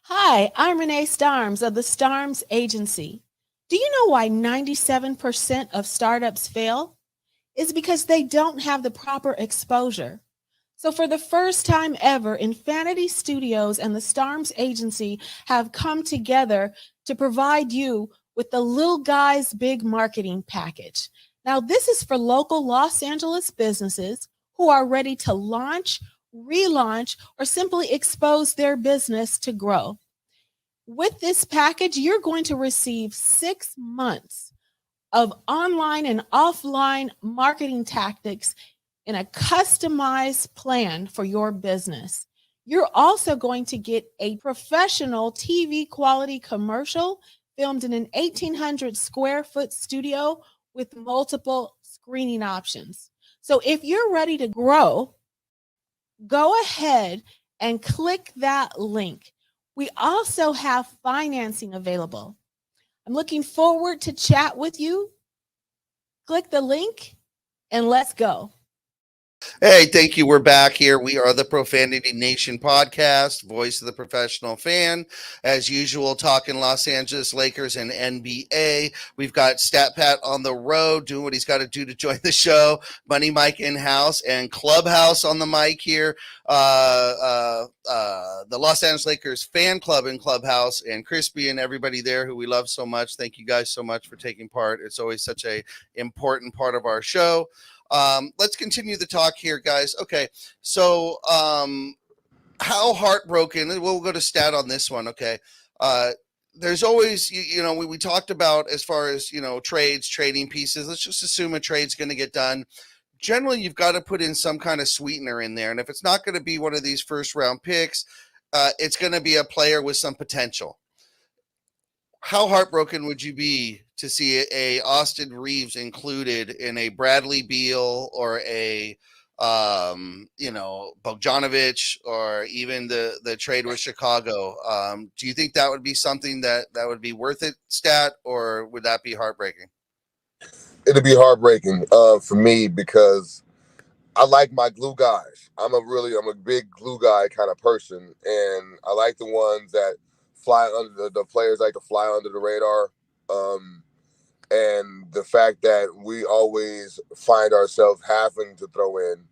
Hi, I'm Renee Starms of the Starms Agency. Do you know why 97% of startups fail? It's because they don't have the proper exposure. So for the first time ever, Infanity Studios and the Starms Agency have come together to provide you with the Little Guys Big Marketing Package. Now, this is for local Los Angeles businesses who are ready to launch, relaunch, or simply expose their business to grow. With this package, you're going to receive 6 months of online and offline marketing tactics in a customized plan for your business. You're also going to get a professional TV quality commercial filmed in an 1,800 square foot studio with multiple screening options. So if you're ready to grow, go ahead and click that link. We also have financing available. I'm looking forward to chat with you. Click the link and let's go. Hey, thank you. We're back here. We are the Profanity Nation podcast, voice of the professional fan. As usual, talking Los Angeles Lakers and NBA. We've got Stat Pat on the road doing what he's got to do to join the show. Money Mike in house and Clubhouse on the mic here. The Los Angeles Lakers fan club in Clubhouse, and Crispy and everybody there who we love so much. Thank you guys so much for taking part. It's always such a important part of our show. Let's continue the talk here, guys. Okay, so how heartbroken, and we'll go to Stat on this one. Okay, there's always, we talked about as far as, trades, trading pieces. Let's just assume a trade's going to get done. Generally, you've got to put in some kind of sweetener in there, and if it's not going to be one of these first round picks, it's going to be a player with some potential. How heartbroken would you be to see a Austin Reeves included in a Bradley Beal or a Bogdanovich, or even the trade with Chicago? Do you think that would be something that would be worth it, Stat, or would that be heartbreaking? It'd be heartbreaking for me, because I like my glue guys. I'm a big glue guy kind of person, and I like the ones that fly under the players like to fly under the radar. And the fact that we always find ourselves having to throw in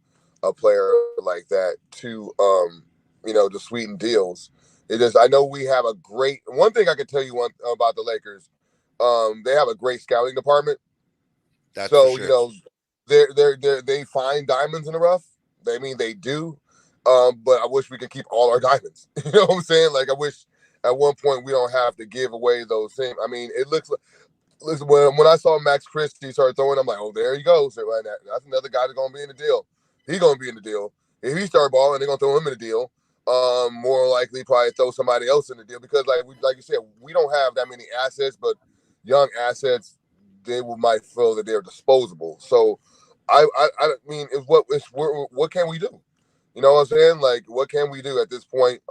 a player like that to to sweeten deals. I know we have a great, one thing I can tell you about the Lakers, they have a great scouting department. That's so, for sure. They find diamonds in the rough. They do. But I wish we could keep all our diamonds. You know what I'm saying? Like, I wish at one point we don't have to give away those things. It looks like, listen, when I saw Max Christie start throwing, I'm like, oh, there he goes. That's another guy that's going to be in the deal. He's going to be in the deal. If he start balling, they're going to throw him in the deal. More likely probably throw somebody else in the deal, because like you said, we don't have that many assets, but young assets, might feel that they're disposable. So what can we do? You know what I'm saying? Like, what can we do at this point?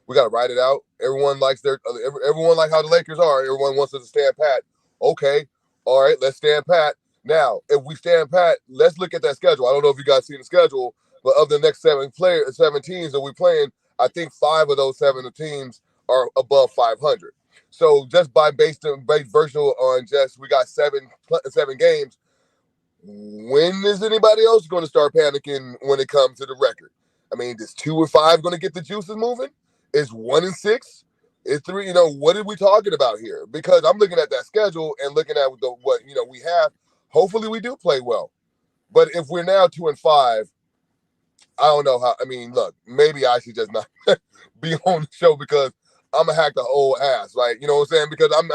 We got to ride it out. Everyone likes everyone like how the Lakers are. Everyone wants us to stand pat. Okay, all right, let's stand pat. Now, if we stand pat, let's look at that schedule. I don't know if you guys seen the schedule, but of the next 7 teams that we're playing, I think 5 of those 7 teams are above 500. So just based virtual on just we got 7 games. When is anybody else going to start panicking when it comes to the record? Is 2 or 5 going to get the juices moving? Is 1 and 6? Is 3? What are we talking about here? Because I'm looking at that schedule and looking at what we have. Hopefully we do play well. But if we're now 2 and 5, I don't know how. Look, maybe I should just not be on the show, because I'm gonna hack the whole ass, right? You know what I'm saying? Because I'm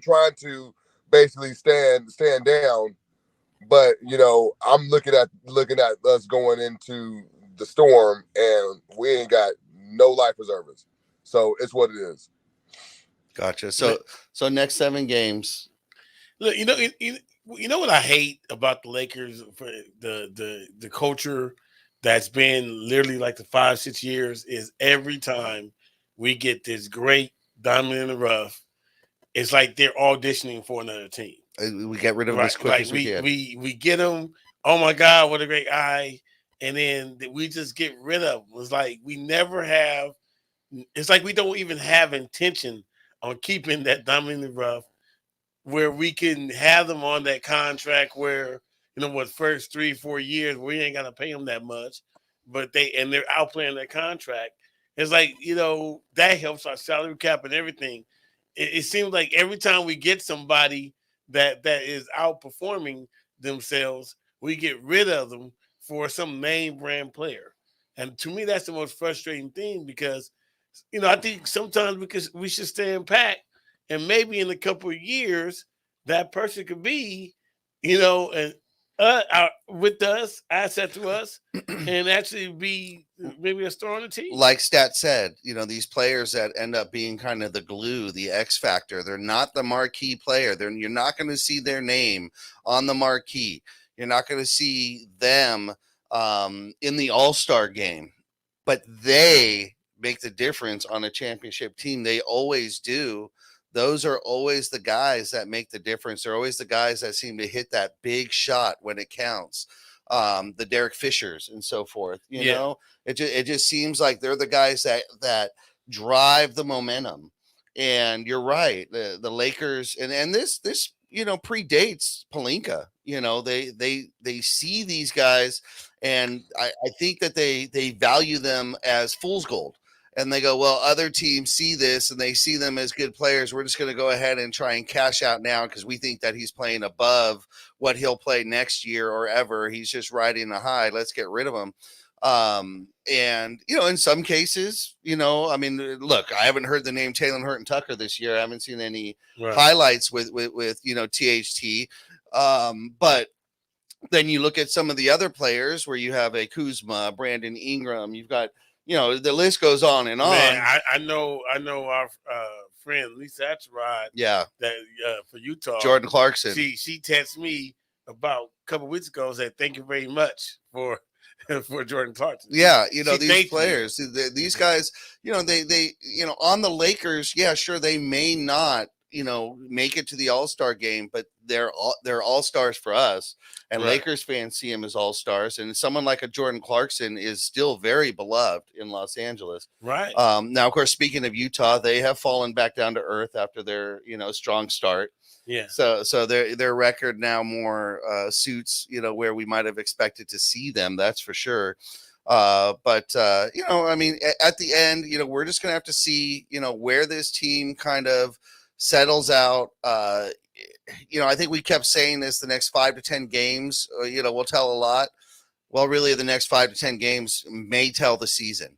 trying to basically stand down, but I'm looking at us going into the storm, and we ain't got no life preservers. So it's what it is. Gotcha. So next 7 games. Look, you know what I hate about the Lakers, for the culture that's been literally like the 5-6 years, is every time we get this great diamond in the rough, it's like they're auditioning for another team. We get rid of them as quick as we can. We get them. Oh my God, what a great guy! And then we just get rid of them. It's like we never have. It's like we don't even have intention on keeping that diamond in the rough, where we can have them on that contract where, first 3-4 years, we ain't got to pay them that much, but they're outplaying their contract. It's like, that helps our salary cap and everything. It seems like every time we get somebody that is outperforming themselves, we get rid of them for some name brand player. And to me, that's the most frustrating thing, because, I think sometimes we should stand pat, and maybe in a couple of years, that person could be, and with us, asset to us, and actually be maybe a star on the team. Like Stat said, these players that end up being kind of the glue, the X factor, they're not the marquee player. You're not going to see their name on the marquee. You're not going to see them in the All-Star game, but they make the difference on a championship team. They always do. Those are always the guys that make the difference. They're always the guys that seem to hit that big shot when it counts. The Derek Fishers and so forth. You know, it just seems like they're the guys that drive the momentum. And you're right, the Lakers and this predates Pelinka. They see these guys, and I think that they value them as fool's gold. And they go, well, other teams see this and they see them as good players. We're just going to go ahead and try and cash out now because we think that he's playing above what he'll play next year or ever. He's just riding the high. Let's get rid of him. And in some cases, I mean, look, I haven't heard the name Taylor Horton Tucker this year. I haven't seen any highlights with THT. But then you look at some of the other players where you have a Kuzma, Brandon Ingram. You've got, the list goes on and on. Man, I know our friend Lisa Atcherrod. Yeah. That for Utah. Jordan Clarkson. She texted me about a couple of weeks ago and said, thank you very much for Jordan Clarkson. Yeah, these players, these guys, they on the Lakers, yeah, sure, they may not, make it to the All-Star game, but they're all-stars for us. And Lakers fans see him as all-stars. And someone like a Jordan Clarkson is still very beloved in Los Angeles. Right. Now, of course, speaking of Utah, they have fallen back down to earth after their, strong start. Yeah. So their record now more suits, where we might have expected to see them. That's for sure. But I mean, at the end, we're just going to have to see, where this team kind of settles out. I think we kept saying this, the next 5 to 10 games, will tell a lot. Well, really, the next 5 to 10 games may tell the season.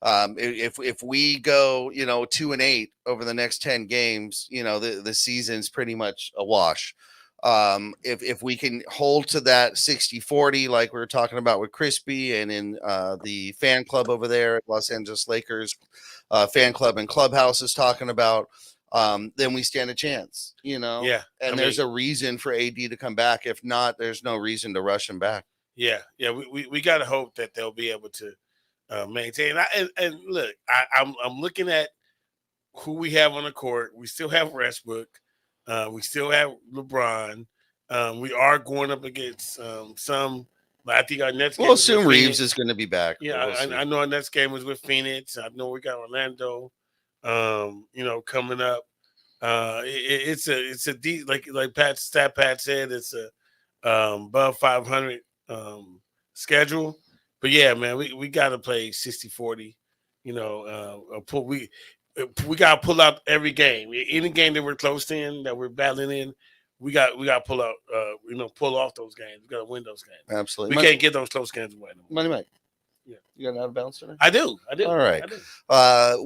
If we go, 2-8 over the next 10 games, the season's pretty much a wash. If we can hold to that 60-40, like we were talking about with Crispy and in the fan club over there at Los Angeles Lakers fan club and clubhouse is talking about, then we stand a chance, Yeah. And there's a reason for AD to come back. If not, there's no reason to rush him back. Yeah. Yeah. We got to hope that they'll be able to maintain. And look, I'm looking at who we have on the court. We still have Westbrook. We still have LeBron. We are going up against some. I think our next game. We'll assume Reeves is going to be back. Yeah, I know our next game was with Phoenix. I know we got Orlando. Coming up. It's a deep, like Pat said, it's a above 500 schedule. But yeah, man, we got to play 60-40. We got to pull out every game. Any game that we're close in, that we're battling in, we got to pull out. Pull off those games. We got to win those games. Absolutely, we can't get those close games away. Money Mike. Yeah. You got an out of bounds today? I do. All right.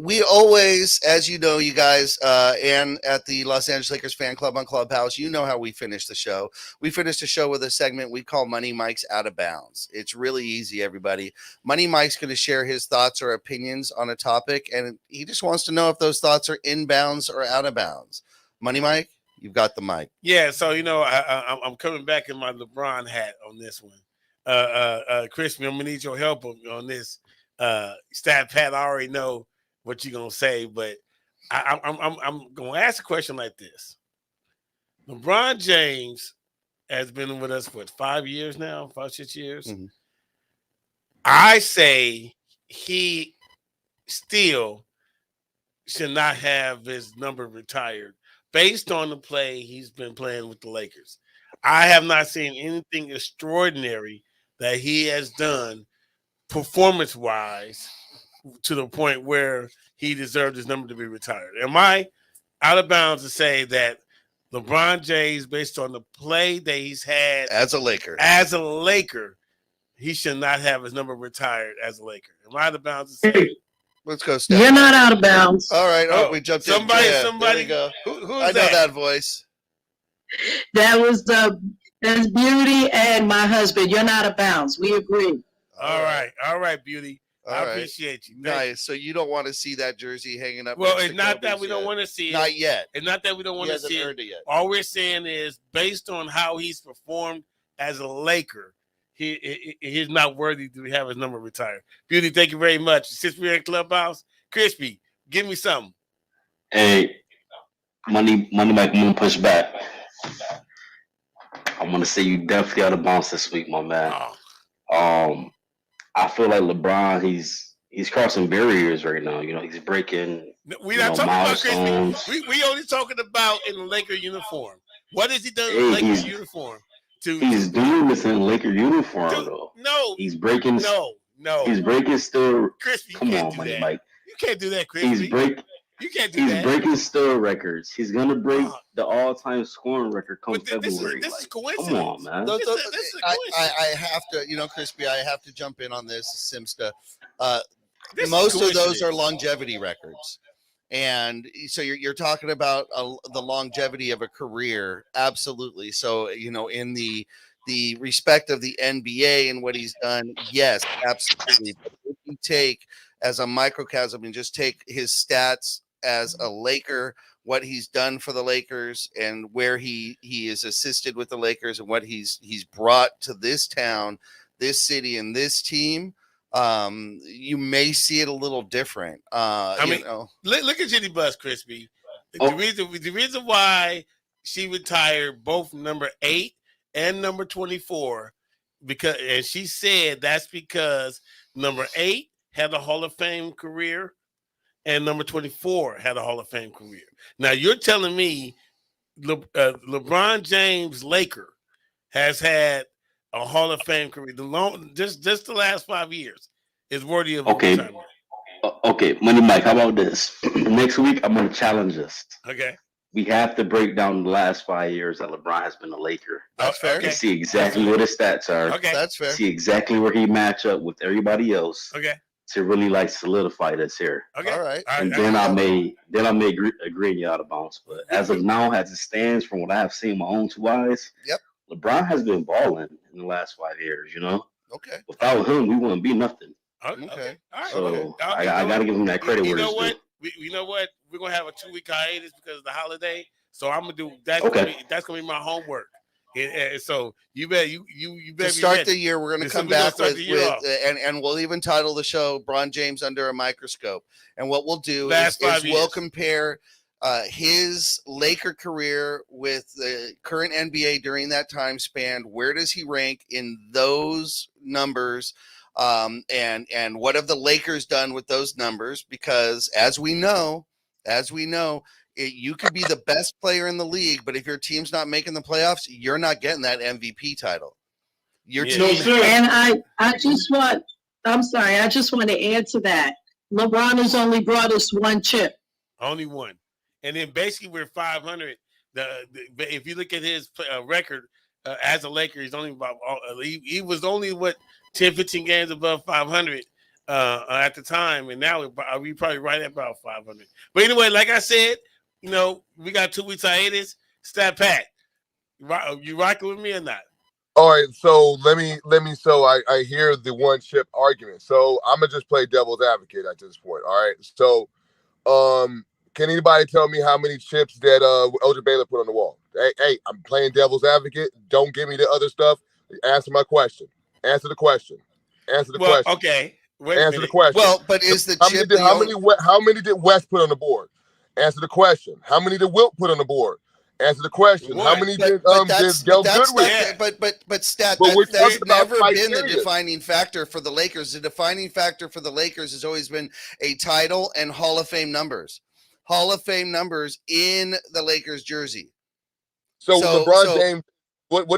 We always, as you know, you guys, and at the Los Angeles Lakers fan club on Clubhouse, you know how we finish the show. We finish the show with a segment we call Money Mike's Out of Bounds. It's really easy, everybody. Money Mike's going to share his thoughts or opinions on a topic, and he just wants to know if those thoughts are in bounds or out of bounds. Money Mike, you've got the mic. Yeah, so, I'm coming back in my LeBron hat on this one. Crispy, I'm gonna need your help on this. Stat Pat, I already know what you're gonna say, but I'm gonna ask a question like this. LeBron James has been with us for 5 years now, 5-6 years. Mm-hmm. I say he still should not have his number retired based on the play he's been playing with the Lakers. I have not seen anything extraordinary that he has done performance-wise to the point where he deserved his number to be retired. Am I out of bounds to say that LeBron James, based on the play that he's had as a Laker, he should not have his number retired as a Laker? Am I out of bounds to say? Let's go, Steph. You're not out of bounds. All right. We jumped in. Somebody go. Who's I know that voice. That was that's Beauty and my husband. You're not out of bounds. We agree. All right, Beauty. I appreciate you. Nice. So you don't want to see that jersey hanging up? Well, it's not that we don't want to see it. Not yet. It's not that we don't want to see it. Yet. All we're saying is, based on how he's performed as a Laker, he's not worthy to have his number retired. Beauty, thank you very much. Since we're in Clubhouse, Crispy, give me something. Hey, Money Mike, I'm gonna push back. I'm gonna say you definitely out of bounds this week, my man. Oh. I feel like LeBron, he's crossing barriers right now. You know, he's breaking. We're not talking about Crispy. We only talking about in the Laker uniform. What has he done in the Laker uniform? He's doing this in Laker uniform, though. No, he's breaking. No, he's breaking still. Crispy, come on, Money Mike. You can't do that, Crispy. You can't do that. He's breaking still records. He's gonna break the all-time scoring record come February. This is coincidence. Come on, man. This is I have to, Crispy, I have to jump in on this, Simsta. Most of those are longevity records. And so you're talking about the longevity of a career. Absolutely. So, in the respect of the NBA and what he's done, yes, absolutely. But if you take as a microcosm and just take his stats as a Laker, what he's done for the Lakers and where he is assisted with the Lakers and what he's brought to this town, this city, and this team, you may see it a little different. Look at Jenny Bus, Crispy. The reason why she retired both number 8 and number 24, and she said that's because number 8 had a Hall of Fame career and number 24 had a Hall of Fame career. Now you're telling me LeBron James Laker has had a Hall of Fame career. Just the last 5 years is worthy of retirement. Okay, Money Mike, how about this? Next week, I'm going to challenge us. Okay. We have to break down the last 5 years that LeBron has been a Laker. That's fair. And see exactly what his stats are. Okay. That's fair. See exactly where he match up with everybody else. Okay. To really solidify this here. Okay. All right. And then I may agree and you out of bounds. But as of now, as it stands from what I have seen with my own 2 eyes, yep, LeBron has been balling in the last 5 years, Okay. Without him, we wouldn't be nothing. Okay. All right. So I got to give him that credit. You know what? You know what? We're gonna have a 2-week hiatus because of the holiday. So I'm gonna do that's gonna be my homework. And so you better to start the year. We're going to come back with and we'll even title the show "Bron James Under a Microscope." And what we'll do is we'll compare his Laker career with the current NBA during that time span. Where does he rank in those numbers? And what have the Lakers done with those numbers? Because as we know, you could be the best player in the league, but if your team's not making the playoffs, you're not getting that MVP title. Your team. And I just want to add to that. LeBron has only brought us 1 chip. Only 1. And then basically we're 500. If you look at his record as a Laker, he's only about he was only 10, 15 games above 500 at the time, and now we probably right at about 500. But anyway, like I said, we got 2 weeks hiatus. Stat Pat, you rocking with me or not? All right, so let me. So I hear the 1 chip argument. So I'm gonna just play devil's advocate at this point. All right. So, can anybody tell me how many chips that Elgin Baylor put on the wall? Hey, I'm playing devil's advocate. Don't give me the other stuff. Answer my question. Answer the question. Question. Okay. Answer the question. Well, but is the chip how many did West put on the board? Answer the question. How many did Wilt put on the board? Answer the question. 1. How many did Del Goodwin? But Stat, that's never been the defining factor for the Lakers. The defining factor for the Lakers has always been a title and Hall of Fame numbers. Hall of Fame numbers in the Lakers jersey. So LeBron James, what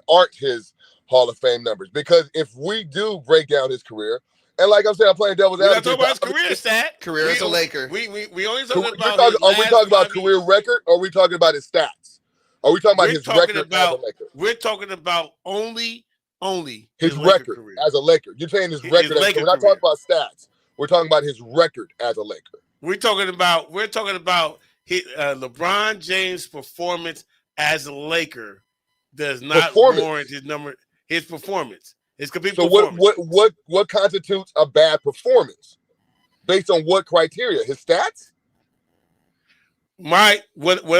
aren't his Hall of Fame numbers? Because if we do break down his career, and like I'm saying, I'm playing devil's advocate. We're not talking about his career stat. Career as a Laker. We only talking about. Are we talking about career record, or are we talking about his stats? Are we talking about his record as a Laker? We're talking about only his record as a Laker. You're saying his record. We're not talking about stats. We're talking about his record as a Laker. We're talking about LeBron James' performance as a Laker does not warrant his number. His performance, his complete performance. So what constitutes a bad performance? Based on what criteria? His stats? what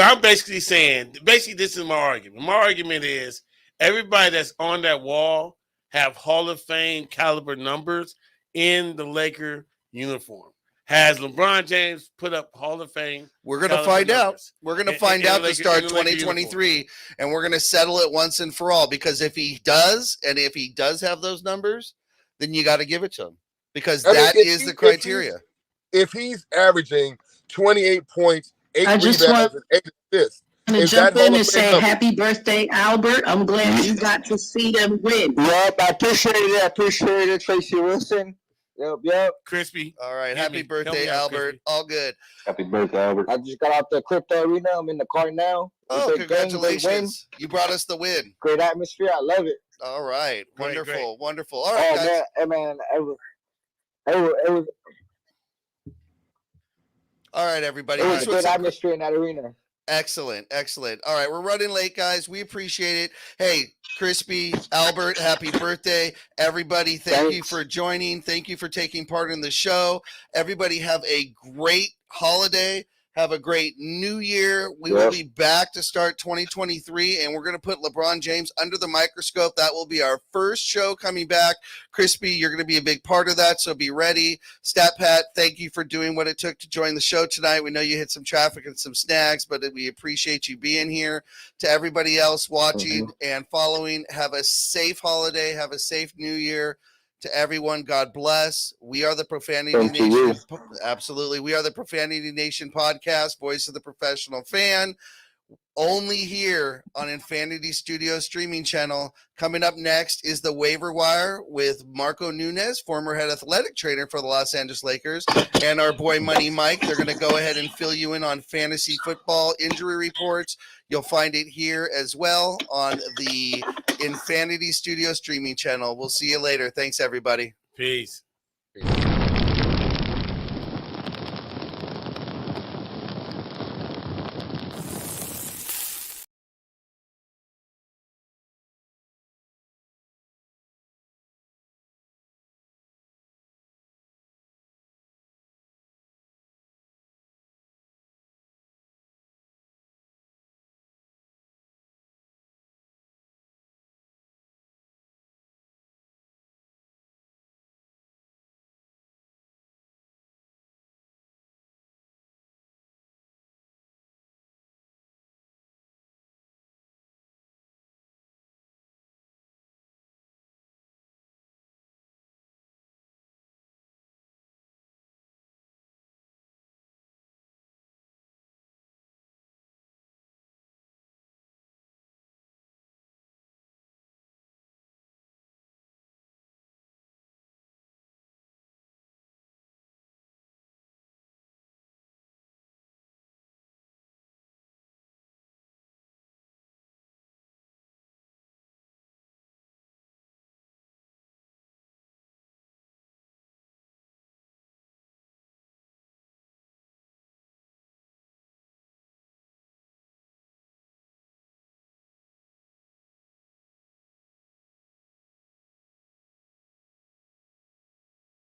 I'm basically saying, this is my argument. My argument is everybody that's on that wall have Hall of Fame caliber numbers in the Laker uniform. Has LeBron James put up Hall of Fame? We're going to find out. We're going to find out to start 2023, and we're going to settle it once and for all. Because if he does, and if he does have those numbers, then you got to give it to him, because that is the criteria. If he's averaging 28 points, 8 rebounds, and 8 assists, I'm going to jump in and say happy birthday, Albert. I'm glad you got to see them win. Yep, I appreciate it. I appreciate it, Tracy Wilson. Yep. Crispy. All right. Happy birthday, Albert. All good. Happy birthday, Albert. I just got out the crypto arena. I'm in the car now. Oh, congratulations. You brought us the win. Great atmosphere. I love it. All right. Wonderful. Great. Wonderful. All right, guys. Man, it was all right, everybody. It was a good atmosphere in that arena. Excellent. All right, we're running late, guys. We appreciate it. Hey, Crispy, Albert, happy birthday. Everybody, thank you for joining. Thank you for taking part in the show. Everybody have a great holiday. Have a great new year. We will be back to start 2023, and we're going to put LeBron James under the microscope. That will be our first show coming back. Crispy, you're going to be a big part of that, so be ready. Stat Pat, thank you for doing what it took to join the show tonight. We know you hit some traffic and some snags, but we appreciate you being here. To everybody else watching and following, have a safe holiday. Have a safe new year. To everyone, God bless. We are the Profanity Nation. Absolutely. We are the Profanity Nation podcast, voice of the professional fan. Only here on Infanity Studio streaming channel. Coming up next is the Waiver Wire with Marco Nunez, former head athletic trainer for the Los Angeles Lakers, and our boy Money Mike. They're going to go ahead and fill you in on fantasy football injury reports. You'll find it here as well on the Infanity Studio streaming channel. We'll see you later. Thanks, everybody. Peace.